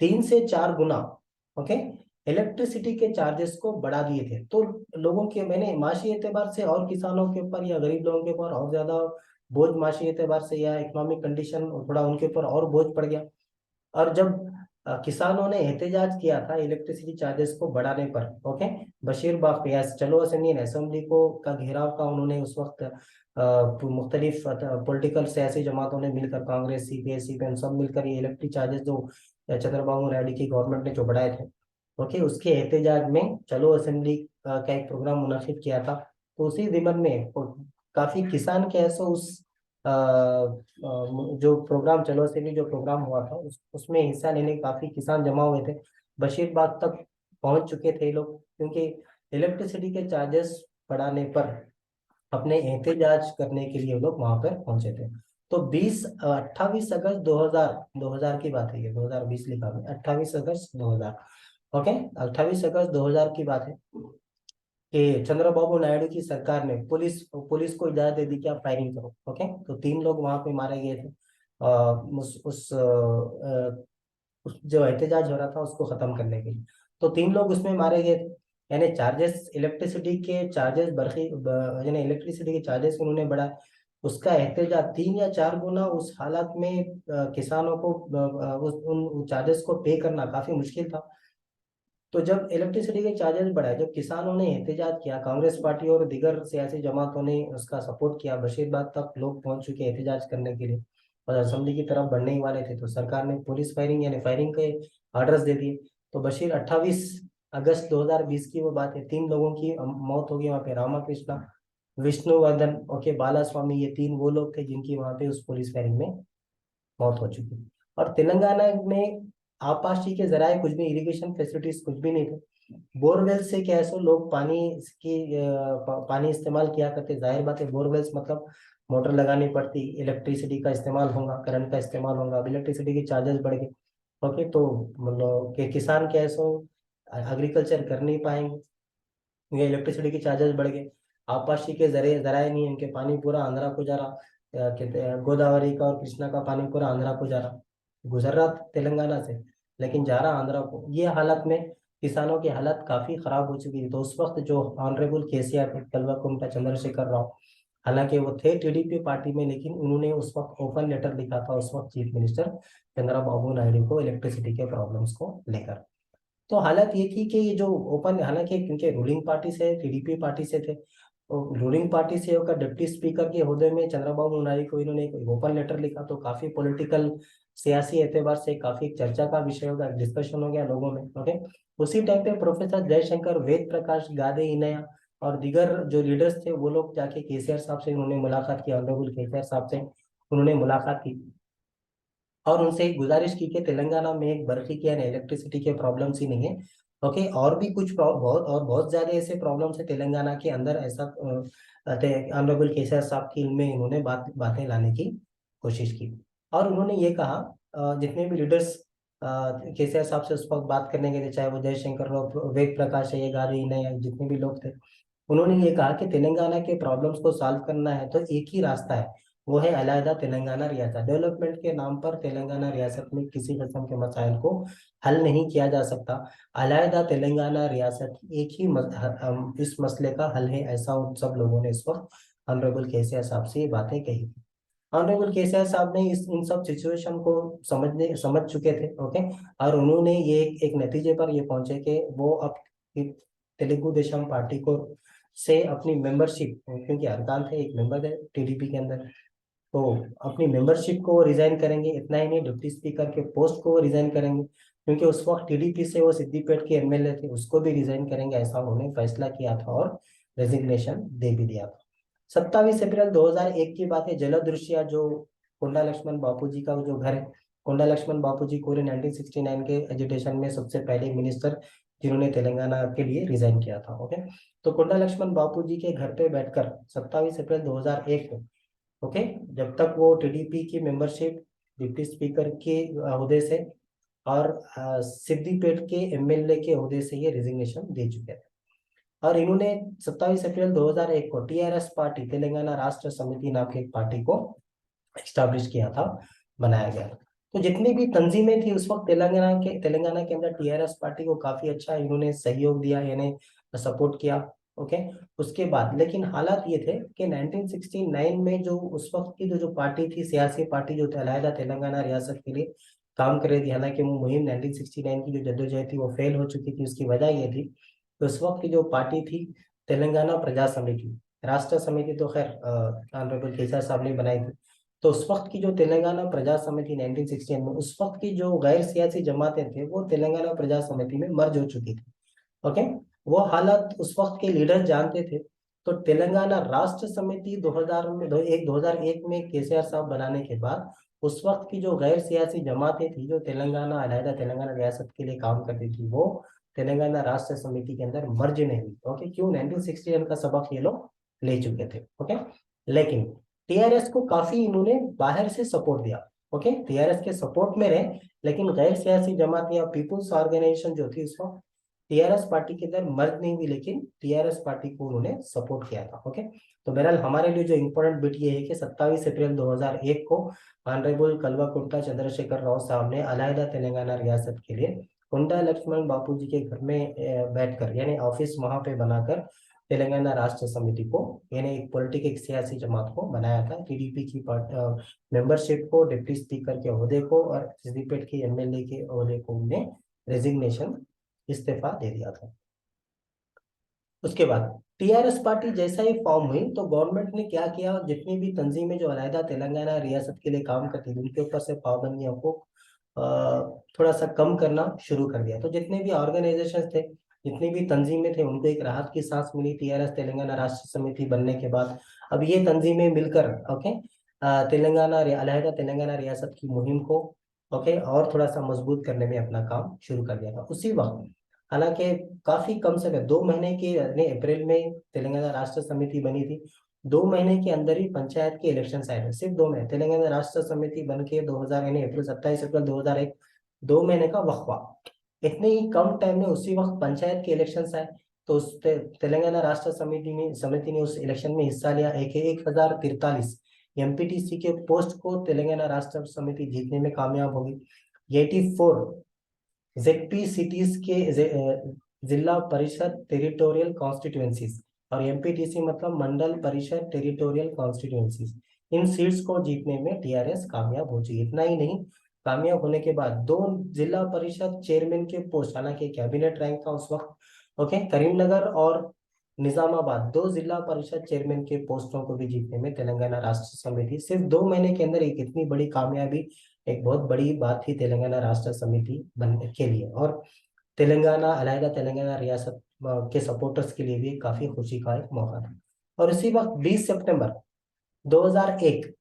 3 से 4 गुना, ओके, इलेक्ट्रिसिटी के चार्जेस को बढ़ा दिए थे। तो लोगों के, मैंने माशी एतबार से और किसानों के ऊपर या गरीब लोगों के ऊपर और ज्यादा बोझ माशी एतबार से या इकोनॉमिक कंडीशन थोड़ा उनके ऊपर और बोझ पड़ गया। और जब किसानों ने एहतजाज किया था इलेक्ट्रिसिटी चार्जेस को बढ़ाने पर, ओके, बशीर बाग पे चलो असेंबली असेंबली को का घेराव का उन्होंने उस वक्त मुख्तलिफ पॉलिटिकल सियासी जमातों ने मिलकर, कांग्रेस, सीपीआई, सीपीएम सब मिलकर ये इलेक्ट्रिक चार्जेस जो चंद्रबाबू नायडू की गवर्नमेंट ने जो बढ़ाए थे, ओके, उसके एहतजाज में चलो असेंबली का एक प्रोग्राम मुनक्किद किया था। तो उसी दिमन में काफी किसान के ऐसे उस जो प्रोग्राम चलो असेंबली जो प्रोग्राम हुआ था उसमें हिस्सा लेने काफी किसान जमा हुए थे। बशीरबाग तक पहुंच चुके थे लोग, क्योंकि इलेक्ट्रिसिटी के चार्जेस बढ़ाने पर अपने एहतजाज करने के लिए लोग वहां पर पहुंचे थे। तो 28 अगस्त 2000 की बात है, ये 2020 लिखा है, 28 अगस्त 2000, ओके, 28 अगस्त 2000 की बात है कि चंद्रबाबू नायडू की सरकार ने पुलिस पुलिस को इजाजत दे दी कि आप फायरिंग करो। ओके, तो 3 लोग वहां पे मारे गए थे उस जो एहतजाज हो रहा था उसको खत्म करने के लिए। तो 3 लोग उसमें मारे गए थे। यानी चार्जेस, इलेक्ट्रिसिटी के चार्जेस यानी इलेक्ट्रिसिटी के चार्जेस उन्होंने बढ़ा, उसका एहतजाज 3 या 4 गुना उस हालत में किसानों को उन चार्जेस को पे करना काफी मुश्किल था। तो जब इलेक्ट्रिसिटी के चार्जेस बढ़ाए, जब किसानों ने एहतजाज किया, कांग्रेस पार्टी और दीगर सियासी जमातों ने उसका सपोर्ट किया, बशीरबाग तक लोग पहुंच चुके एहतजाज करने के लिए और असेंबली की तरफ बढ़ने ही वाले थे, तो सरकार ने पुलिस फायरिंग यानी फायरिंग के ऑर्डर्स दे दिए। तो बशीर 28 अगस्त 2020 की वो बात है, 3 लोगों की मौत हो गई वहाँ पे, रामाकृष्णा, विष्णुवर्धन, ओके, बाला स्वामी, ये 3 वो लोग थे जिनकी वहां पे उस पुलिस फायरिंग में मौत हो चुकी थी। और तेलंगाना में आपाशी के जराए कुछ भी, इरिगेशन फैसिलिटीज कुछ भी नहीं थे। बोरवेल से क्या है, सो लोग पानी की पानी इस्तेमाल किया करते, जाहिर बात है बोरवेल्स मतलब मोटर लगानी पड़ती, इलेक्ट्रिसिटी का इस्तेमाल होगा, करंट का इस्तेमाल होगा, अब इलेक्ट्रिसिटी के चार्जेस बढ़ गए। ओके, तो मतलब कि किसान क्या है सो एग्रीकल्चर कर नहीं पाएंगे, ये इलेक्ट्रिसिटी के चार्जेस बढ़ गए। आपाशी के जरिए जराए नहीं, इनके पानी पूरा आंध्रा को जा रहा, कहते हैं गोदावरी का और कृष्णा का पानी पूरा आंध्रा को जा रहा, गुजर रहा था तेलंगाना से, लेकिन जा रहा आंध्रा को। ये हालत में किसानों की हालत काफी खराब हो चुकी थी। तो उस वक्त जो ऑनरेबल केसीआर थे, कल्वाकुंटला चंद्रशेखर राव, हालांकि वो थे टीडीपी पार्टी में, लेकिन उन्होंने उस वक्त ओपन लेटर लिखा था उस वक्त चीफ मिनिस्टर चंद्रबाबू नायडू को इलेक्ट्रिसिटी के प्रॉब्लम्स को लेकर। तो हालत ये थी कि ये जो ओपन, हालांकि क्योंकि रूलिंग पार्टी से, टीडीपी पार्टी से थे, तो रूलिंग पार्टी से होकर डिप्टी स्पीकर के ओहदे में चंद्रबाबू नायडू को इन्होंने एक ओपन लेटर लिखा, तो काफी पॉलिटिकल सियासी एतबार से काफी चर्चा का विषय हो गया, डिस्कशन हो गया लोगों में। ओके, उसी टाइम पे प्रोफेसर जयशंकर, वेद प्रकाश गादे इनया और दीगर जो लीडर्स थे वो लोग जाके केसीआर साहब से उन्होंने मुलाकात की, ऑनरेबल केसीआर साहब से उन्होंने मुलाकात की और उनसे एक गुजारिश की कि तेलंगाना में एक बर्फी की यानी इलेक्ट्रिसिटी के प्रॉब्लम्स ही नहीं है, ओके, और भी कुछ बहुत ज्यादा ऐसे प्रॉब्लम्स है तेलंगाना के अंदर, ऐसा ऑनरेबल केसीआर साहब की इनमें इन्होंने बातें लाने की कोशिश की। और उन्होंने ये कहा जितने भी लीडर्स केसीआर साहब से उस वक्त बात करने गए थे, चाहे वो जयशंकर राव, वेद प्रकाश अय्यगारी ने, या जितने भी लोग थे, उन्होंने ये कहा कि तेलंगाना के प्रॉब्लम्स को सॉल्व करना है तो एक ही रास्ता है, वो है अलहदा तेलंगाना रियासत। डेवलपमेंट के नाम पर तेलंगाना रियासत में किसी किस्म के मसाइल को हल नहीं किया जा सकता। अलहदा तेलंगाना रियासत एक ही इस मसले का हल है, ऐसा उन सब लोगों ने इस वक्त ऑनरेबल केसीआर साहब से ये बातें कही थी। ऑनरेबल केसीआर साहब ने इस इन सब सिचुएशन को समझ चुके थे। ओके, और उन्होंने ये एक नतीजे पर ये पहुंचे कि वो अब तेलुगु देशम पार्टी को से अपनी मेंबरशिप, क्योंकि हरकान थे एक मेंबर है टीडीपी के अंदर, तो अपनी मेंबरशिप को रिजाइन करेंगे। इतना ही नहीं, डिप्टी स्पीकर के पोस्ट को रिजाइन करेंगे, क्योंकि उस वक्त टीडीपी से वो सिद्दीपेट के एमएलए थे, उसको भी रिजाइन करेंगे, ऐसा उन्होंने फैसला किया था और रेजिग्नेशन दे भी दिया था। 27 अप्रैल 2001 की बात है। जलदृश्य जो कोंडा लक्ष्मण बापू जी का जो घर है, कोंडा लक्ष्मण बापू जी पूरे 1969 के एजुटेशन में सबसे पहले मिनिस्टर जिन्होंने तेलंगाना के लिए रिजाइन किया था। ओके, तो कोंडा लक्ष्मण बापू जी के घर पे बैठकर 27 अप्रैल 2001 को, ओके, जब तक वो टीडीपी की मेंबरशिप, डिप्टी स्पीकर के ओहदे से और सिद्दीपेट के एमएलए के ओहदे से ये रिजिग्नेशन दे चुके थे। और इन्होंने 27 अप्रैल 2001 को टीआरएस पार्टी, तेलंगाना राष्ट्र समिति नाम की एक पार्टी को एस्टैब्लिश किया था, बनाया गया था। तो जितनी भी तंजीमें थी उस वक्त तेलंगाना के अंदर टीआरएस पार्टी को काफी अच्छा इन्होंने सहयोग दिया, यानी सपोर्ट किया। ओके, उसके बाद लेकिन हालात ये थे कि 1969 में जो उस वक्त की जो पार्टी थी, सियासी पार्टी जो अलहदा तेलंगाना रियासत के लिए काम कर रही थी, हालांकि वो मुहिम 1969 की जो जद्दोजहद थी वो फेल हो चुकी थी। उसकी वजह ये थी कि उस वक्त की जो पार्टी थी तेलंगाना प्रजा समिति, राष्ट्र समिति तो खैर ऑनरेबल केसीआर साहब ने बनाई थी, तो उस वक्त की जो तेलंगाना प्रजा समिति 1968 में, उस वक्त की जो गैर सियासी जमातें थे वो तेलंगाना प्रजा समिति में मर्ज हो चुकी थी। ओके, वो हालात उस वक्त के लीडर जानते थे। तो तेलंगाना राष्ट्र समिति 2001 में केसीआर साहब बनाने के बाद उस वक्त की जो गैर सियासी जमातें थी जो तेलंगाना अलहदा तेलंगाना रियासत के लिए काम करती थी, वो तेलंगाना राष्ट्र समिति के अंदर मर्ज नहीं हुई। ओके, क्यों? 1961 का सबक ये लोग ले चुके थे। ओके, लेकिन टीआरएस को काफी इन्होंने बाहर से सपोर्ट दिया। ओके, टीआरएस के सपोर्ट में रहे, लेकिन गैर सियासी जमात या पीपुल्स ऑर्गेनाइजेशन जो थी उस वक्त टीआरएस पार्टी के अंदर मर्ज नहीं हुई, लेकिन टीआरएस पार्टी को उन्होंने सपोर्ट किया था। ओके, तो बहरहाल हमारे लिए जो इम्पोर्टेंट बिट ये है कि 27 अप्रैल 2001 को ऑनरेबल कल्वाकुंट्ला चंद्रशेखर राव साहब ने अलहदा तेलंगाना रियासत के लिए कुंडा लक्ष्मण बापू जी के घर में बैठकर, यानी ऑफिस वहां पे बनाकर तेलंगाना राष्ट्र समिति को, यानी एक पॉलिटिकल एक सियासी जमात को बनाया था। टीडीपी की मेंबरशिप को, डिप्टी स्पीकर के ओहदे को और सिद्दीपेट के एमएलए के ओहदे को उन्हें रेजिग्नेशन, इस्तीफा दे दिया था। उसके बाद टीआरएस पार्टी जैसा ही फॉर्म हुई तो गवर्नमेंट ने क्या किया, जितनी भी तंजीमें जो अलहदा तेलंगाना रियासत के लिए काम करती थी उनके ऊपर से पाबंदियों को थोड़ा सा कम करना शुरू कर दिया। तो जितने भी ऑर्गेनाइजेशन थे, जितनी भी तंजीमें थे, उनको एक राहत की सांस मिली टीआरएस तेलंगाना राष्ट्र समिति बनने के बाद। अब ये तंजीमें मिलकर, ओके, तेलंगाना अलहदा तेलंगाना रियासत की मुहिम को, ओके, और थोड़ा सा मजबूत करने में अपना काम शुरू कर दिया था। उसी वक्त, हालांकि काफी कम समय, 2 महीने के, यानी अप्रैल में तेलंगाना राष्ट्र समिति बनी थी, 2 महीने के अंदर ही पंचायत के इलेक्शन आए थे। सिर्फ 2 महीने, तेलंगाना राष्ट्र समिति बन के 2000, यानी अप्रैल 27 अप्रैल 2001, 2 महीने का वक्फा, इतने ही कम टाइम में उसी वक्त पंचायत के इलेक्शन आए। तो उस तेलंगाना राष्ट्र समिति ने उस इलेक्शन में हिस्सा लिया। 1043 एमपीटीसी के पोस्ट को तेलंगाना राष्ट्र समिति जीतने में कामयाब होगी। 84 जेडपी सिटीज के जिला परिषद टेरिटोरियल कॉन्स्टिट्यूएंसीज, और एमपीटीसी मतलब मंडल परिषद टेरिटोरियल कॉन्स्टिट्यूएंसीज, इन सीट्स को जीतने में टीआरएस कामयाब हो चुकी। इतना ही नहीं, कामयाब होने के बाद 2 जिला परिषद चेयरमैन के पोस्ट, हालांकि कैबिनेट रैंक था उस वक्त, ओके, करीमनगर और निजामाबाद, 2 जिला परिषद चेयरमैन के पोस्टों को भी जीतने में तेलंगाना राष्ट्र समिति सिर्फ 2 महीने के अंदर एक इतनी बड़ी कामयाबी, एक बहुत बड़ी बात थी तेलंगाना राष्ट्र समिति बनने के लिए, और तेलंगाना अलहदा तेलंगाना रियासत के सपोर्टर्स के लिए भी काफी खुशी का एक मौका था। और इसी वक्त 20 सितंबर 2001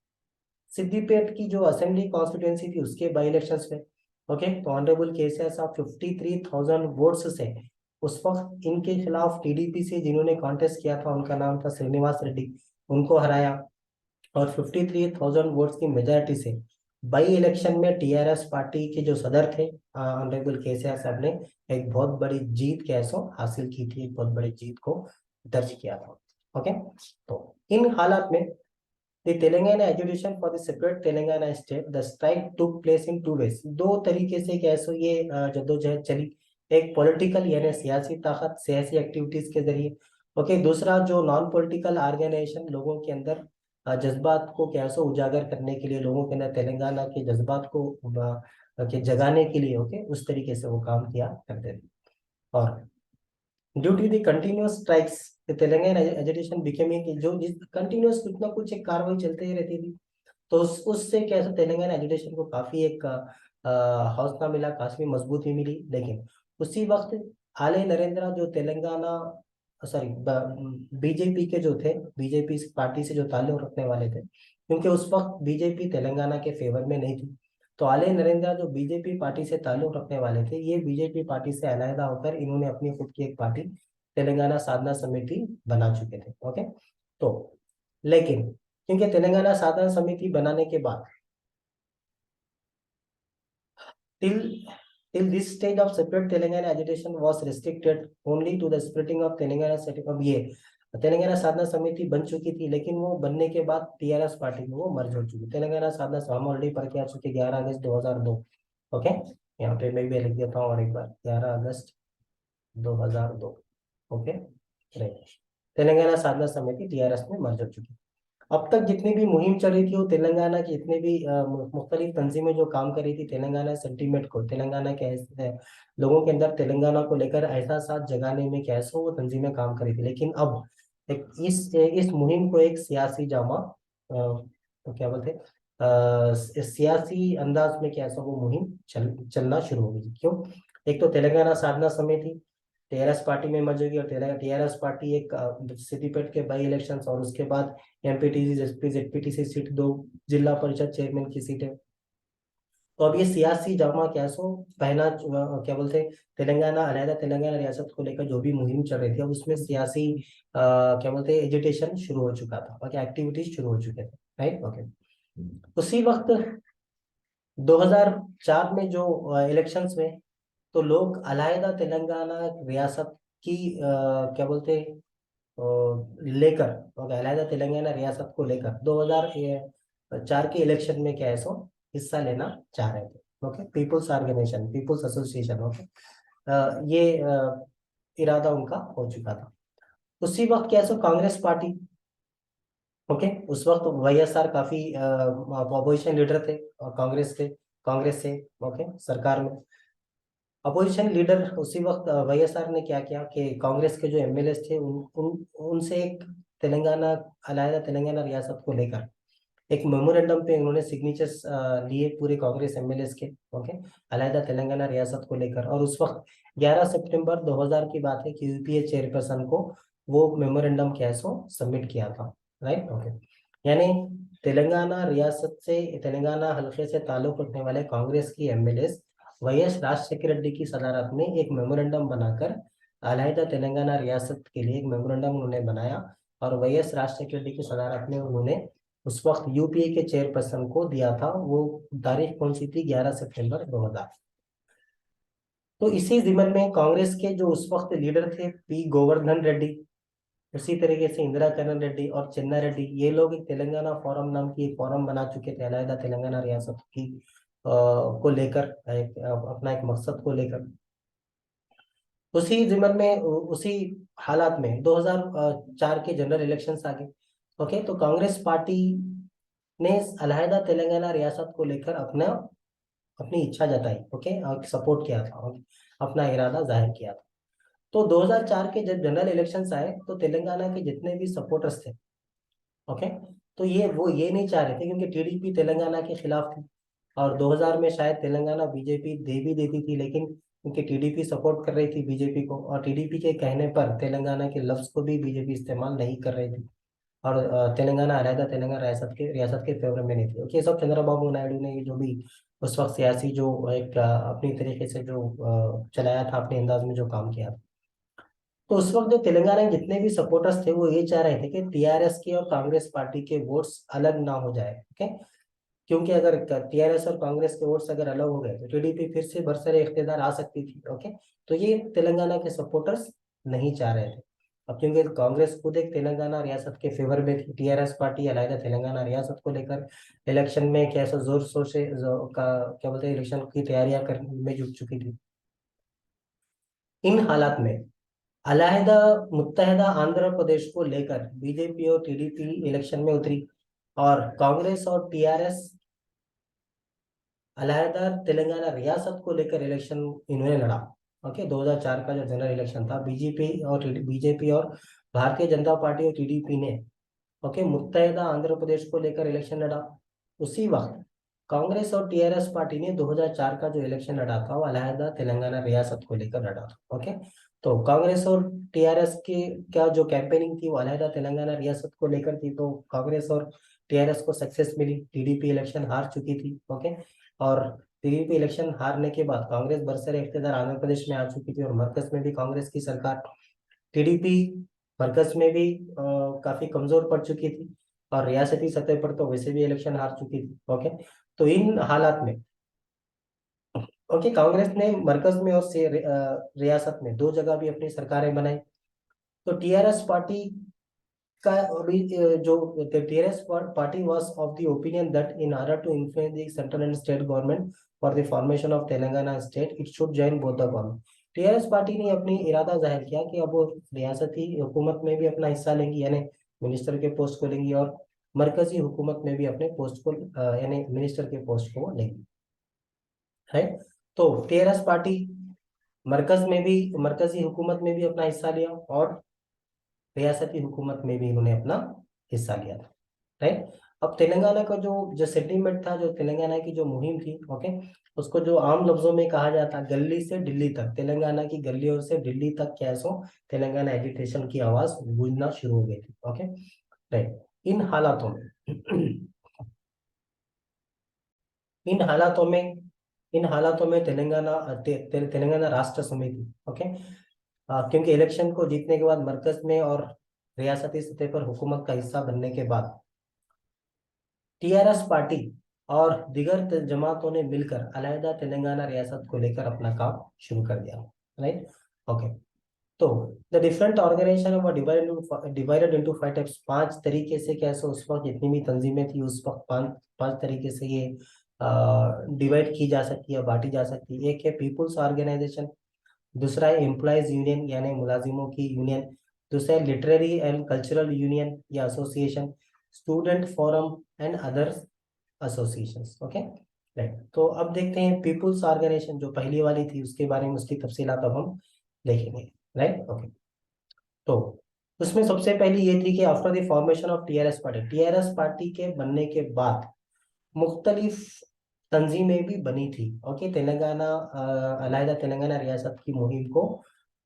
सिद्दीपेट की जो असेंबली कॉन्स्टिट्यूएंसी थी उसके बाई इलेक्शन में, ओके, तो ऑनरेबल केसीआर साहब 53,000 वोट्स से, उस वक्त इनके खिलाफ टीडीपी से जिन्होंने कॉन्टेस्ट किया था, उनका नाम था श्रीनिवास रेड्डी, उनको हराया और 53,000 वोट्स की मेजोरिटी से बाई इलेक्शन में टीआरएस पार्टी के जो सदर थे ऑनरेबल केसीआर साहब ने एक बहुत बड़ी जीत कैसो हासिल की थी, एक बहुत बड़ी जीत को दर्ज किया था। ओके, तो इन हालात में the Telangana agitation for the separate Telangana state, the strike took place in two ways. दो तरीके से कैसो ये जद्दोजहद चली। एक पॉलिटिकल यानी सियासी ताकत, सियासी एक्टिविटीज के जरिए। ओके, दूसरा जो नॉन पॉलिटिकल ऑर्गेनाइजेशन लोगों के अंदर जज्बात को कैसे उजागर करने के लिए, लोगों के अंदर तेलंगाना के जज्बात को के जगाने के लिए, ओके, उस तरीके से वो काम किया करते थे। और due to the continuous strikes Telangana agitation becoming, जो जिस कंटिन्यूअस कुछ ना कुछ एक कार्रवाई चलते ही रहती थी, तो उससे कैसे तेलंगाना एजुकेशन को काफी एक हौसला मिला, काफी मजबूती मिली। लेकिन उसी वक्त आले नरेंद्र जो तेलंगाना सॉरी बीजेपी के जो थे, बीजेपी पार्टी से जो ताल्लुक रखने वाले थे, क्योंकि उस वक्त बीजेपी तेलंगाना के फेवर में नहीं थी, तो आले नरेंद्र जो बीजेपी पार्टी से ताल्लुक रखने वाले थे, ये बीजेपी पार्टी से अलहदा होकर इन्होंने अपनी खुद की एक पार्टी तेलंगाना साधना समिति बना चुके थे। ओके, तो लेकिन क्योंकि तेलंगाना साधना समिति बनाने के बाद till till this stage of separate Telangana agitation was restricted only to the splitting of Telangana state। अब ये तेलंगाना साधना समिति बन चुकी थी, लेकिन वो बनने के बाद टीआरएस पार्टी में वो मर्ज हो चुकी। तेलंगाना साधना हम ऑलरेडी पढ़ के आ चुके 11 अगस्त 2002। ओके, यहाँ पे मैं भी लिख देता हूँ और एक बार 11 अगस्त 2002। ओके, राइट, तेलंगाना साधना समिति टीआरएस में मर्ज हो चुकी। अब तक जितनी भी मुहिम चल रही थी, वो तेलंगाना की जितने भी मुख्तलिफ तंजीमें जो काम कर रही थी, तेलंगाना सेंटीमेंट को, तेलंगाना के लोगों के अंदर तेलंगाना को लेकर एहसास जगाने में कैसे वो तंजीमें काम कर रही थी। लेकिन अब एक इस मुहिम को एक सियासी जामा तो क्या बोलते हैं, सियासी अंदाज में कैसा वो मुहिम चलना शुरू हो गई। क्यों? एक तो तेलंगाना साधना समिति टीआरएस पार्टी में मर्ज होगी, और टीआरएस पार्टी एक सिद्दीपेट के बाई इलेक्शन और उसके बाद एमपीटीसी एसपी जेडपीटीसी सीट, 2 जिला परिषद चेयरमैन की सीटें। तो अब ये सियासी जामा क्या सो पहना क्या बोलते हैं, तेलंगाना अलहदा तेलंगाना रियासत को लेकर जो भी मुहिम चल रही थी, अब उसमें सियासी क्या बोलते हैं एजुटेशन शुरू हो चुका था, ओके, एक्टिविटीज शुरू हो चुके थे, राइट। ओके, उसी वक्त 2004 में जो इलेक्शंस में, तो लोग अलहदा तेलंगाना रियासत की क्या बोलते हैं लेकर, ओके, अलहदा तेलंगाना रियासत को लेकर 2004 के इलेक्शन में क्या है सो हिस्सा लेना चाह रहे थे। Okay, people's organisation, people's association, okay, ये इरादा उनका हो चुका था। उसी वक्त क्या है सो कांग्रेस पार्टी, ओके, उस वक्त वाईएसआर काफी अपोजिशन लीडर थे और कांग्रेस से, ओके, सरकार में अपोजिशन लीडर। उसी वक्त वाईएसआर ने क्या किया कि कांग्रेस के जो एमएलए थे उनसे एक तेलंगाना अलहदा तेलंगाना रियासत को लेकर एक मेमोरेंडम पे उन्होंने सिग्नेचर्स लिए पूरे कांग्रेस एमएलए के, ओके, अलहदा तेलंगाना रियासत को लेकर। और उस वक्त 11 सितंबर 2000 की बात है कि यूपीए चेयरपर्सन को वो मेमोरेंडम क्या है सो सबमिट किया था, राइट। ओके, यानी तेलंगाना रियासत से, तेलंगाना हल्के से ताल्लुक रखने वाले कांग्रेस की एमएलए वाईएस राजशेखर रेड्डी की सदारत में एक मेमोरेंडम बनाकर अलहदा तेलंगाना रियासत के लिए एक मेमोरेंडम उन्होंने बनाया, और वाईएस राजशेखर रेड्डी की सदारत में उन्होंने उस वक्त यूपीए के चेयरपर्सन को दिया था। वो तारीख कौन सी थी? 11 सितंबर 2000। तो इसी जिमन में कांग्रेस के जो उस वक्त लीडर थे पी गोवर्धन रेड्डी, उसी तरीके से इंदिरा करण रेड्डी और चन्ना रेड्डी, ये लोग एक तेलंगाना फोरम नाम की एक फोरम बना चुके थे अलहदा तेलंगाना रियासत की को लेकर, अपना एक मकसद को लेकर। उसी जिमन में उसी हालात में 2004 के जनरल इलेक्शंस आ गए। ओके, तो कांग्रेस पार्टी ने अलहदा तेलंगाना रियासत को लेकर अपनी इच्छा जताई, ओके, और सपोर्ट किया था, ओके, अपना इरादा जाहिर किया था। तो 2004 के जब जनरल इलेक्शंस आए, तो तेलंगाना के जितने भी सपोर्टर्स थे, ओके, तो ये नहीं चाह रहे थे, क्योंकि टीडीपी तेलंगाना के खिलाफ थी। और 2000 में शायद तेलंगाना बीजेपी दे भी देती थी, लेकिन क्योंकि टीडीपी सपोर्ट कर रही थी बीजेपी को, और टीडीपी के कहने पर तेलंगाना के लफ्ज को भी बीजेपी इस्तेमाल नहीं कर रही थी, और तेलंगाना अलहदा तेलंगाना रियासत के फेवर में नहीं थी। ओके, सब चंद्रबाबू नायडू ने ये जो भी उस वक्त सियासी जो एक अपनी तरीके से जो चलाया था, अपने अंदाज में जो काम किया था, तो उस वक्त जो तेलंगाना के जितने भी सपोर्टर्स थे, वो ये चाह रहे थे कि टीआरएस की और कांग्रेस पार्टी के वोट्स अलग ना हो जाए, ओके, क्योंकि अगर टीआरएस और कांग्रेस के वोट्स अगर अलग हो गए तो टीडीपी फिर से बरसरे इख्तियार आ सकती थी। ओके, तो ये तेलंगाना के सपोर्टर्स नहीं चाह रहे थे। अब क्योंकि कांग्रेस खुद एक तेलंगाना रियासत के फेवर में थी, टीआरएस पार्टी अलग तेलंगाना रियासत को लेकर इलेक्शन में कैसा जोर शोर से क्या बोलते हैं, इलेक्शन की तैयारियां करने में जुट चुकी थी। इन हालात में अलहदा मुत्तहदा आंध्र प्रदेश को लेकर बीजेपी और टीडीपी इलेक्शन में उतरी, और कांग्रेस और टीआरएस अलहदा तेलंगाना रियासत को लेकर इलेक्शन इन्होंने लड़ा। ओके, 2004 का जो जनरल इलेक्शन था, बीजेपी और भारतीय जनता पार्टी और टीडीपी ने ओके मुत्तहदा आंध्र प्रदेश को लेकर इलेक्शन लड़ा। उसी वक्त कांग्रेस और टीआरएस पार्टी ने 2004 का जो इलेक्शन लड़ा था वो अलहदा तेलंगाना रियासत को लेकर लड़ा था। ओके, तो कांग्रेस और टीआरएस की क्या जो कैंपेनिंग थी वो अलहदा तेलंगाना रियासत को लेकर थी, तो कांग्रेस और टीआरएस को सक्सेस मिली। टीडीपी इलेक्शन हार चुकी थी। ओके, और टीडीपी इलेक्शन हारने के बाद कांग्रेस बरसरे इख्तियार आंध्र प्रदेश में आ चुकी थी और मरकज में भी कांग्रेस की सरकार। टीडीपी मरकज में भी काफी कमजोर पड़ चुकी थी, और रियासती सतह पर तो वैसे भी इलेक्शन हार चुकी थी। ओके, तो इन हालात में ओके कांग्रेस ने मरकज में और रियासत में दो जगह भी अपनी सरकारें बनाई। तो टीआरएस पार्टी का अभी जो TRS party was of the opinion that in order to influence the central and state government for the formation of Telangana state it should join both the government. TRS party ने अपनी इरादा जाहिर किया कि अब वो रियासती हुकूमत में भी अपना हिस्सा लेंगी, यानी मिनिस्टर के पोस्ट को लेंगी, और मरकजी हुकूमत में भी अपने पोस्ट को यानी मिनिस्टर के पोस्ट को लेंगी। है, तो टीआरएस पार्टी मरकजी हुकूमत में भी अपना हिस्सा लिया, और रियासती हुकूमत में भी इन्होंने अपना हिस्सा लिया था। राइट, अब तेलंगाना का जो जो सेंटीमेंट था, जो तेलंगाना की जो मुहिम थी, ओके, उसको जो आम लफ्जों में कहा जाता, गली से दिल्ली तक, तेलंगाना की गलियों से दिल्ली तक कैसो तेलंगाना एजिटेशन की आवाज गूंजना शुरू हो गई थी। ओके, राइट, इन हालातों में इन हालातों में इन हालातों में तेलंगाना राष्ट्र समिति, ओके, क्योंकि इलेक्शन को जीतने के बाद मरकज में और रियासती सतह पर हुकूमत का हिस्सा बनने के बाद टीआरएस पार्टी और दीगर जमातों ने मिलकर अलहदा तेलंगाना रियासत को लेकर अपना काम शुरू कर दिया। राइट, ओके, तो the different organisation were divided into 5 types. 5 तरीके से कैसे उस वक्त जितनी भी तंजीमें थी उस वक्त पांच पांच तरीके से ये डिवाइड की जा सकती है, बांटी जा सकती है। एक है पीपुल्स ऑर्गेनाइजेशन, दूसरा है एम्प्लॉयज यूनियन यानी मुलाजिमों की यूनियन, दूसरा है लिटरेरी एंड कल्चरल यूनियन या association, student forum and others associations. Okay, right, तो अब देखते हैं पीपुल्स ऑर्गेनाइजेशन जो पहली वाली थी उसके बारे में, उसकी तफसीलात अब हम देखेंगे। राइट, ओके, तो उसमें सबसे पहली ये थी कि after the formation of TRS party के बनने के बाद मुख्तलिफ तंजीमें भी बनी थी। ओके, तेलंगाना अलहदा तेलंगाना रियासत की मुहिम को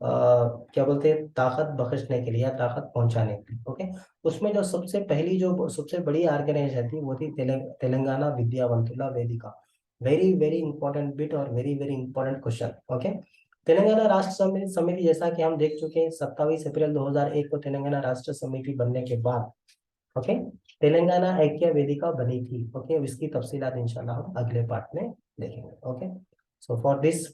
क्या बोलते हैं, ताकत बख्शने के लिए या ताकत पहुंचाने के लिए। ओके, उसमें जो सबसे बड़ी ऑर्गेनाइजेशन थी वो थी तेलंगाना विद्यावंतुला वेदिका। वेरी वेरी इंपॉर्टेंट बिट और very very important question. Okay, Telangana राष्ट्र समिति जैसा कि हम देख चुके हैं 27 अप्रैल 2001 को तेलंगाना राष्ट्र समिति बनने के बाद ओके तेलंगाना ऐक्य वेदिका बनी थी। ओके, इसकी तफसीलात इंशाल्लाह हम अगले पार्ट में देखेंगे। Okay, so for this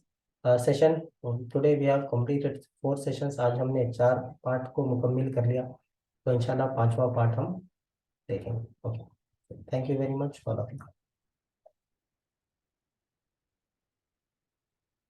session today we have completed 4 sessions. आज हमने 4 पार्ट को मुकम्मिल कर लिया, तो इंशाल्लाह 5वां पार्ट हम देखेंगे। Okay, thank you very much for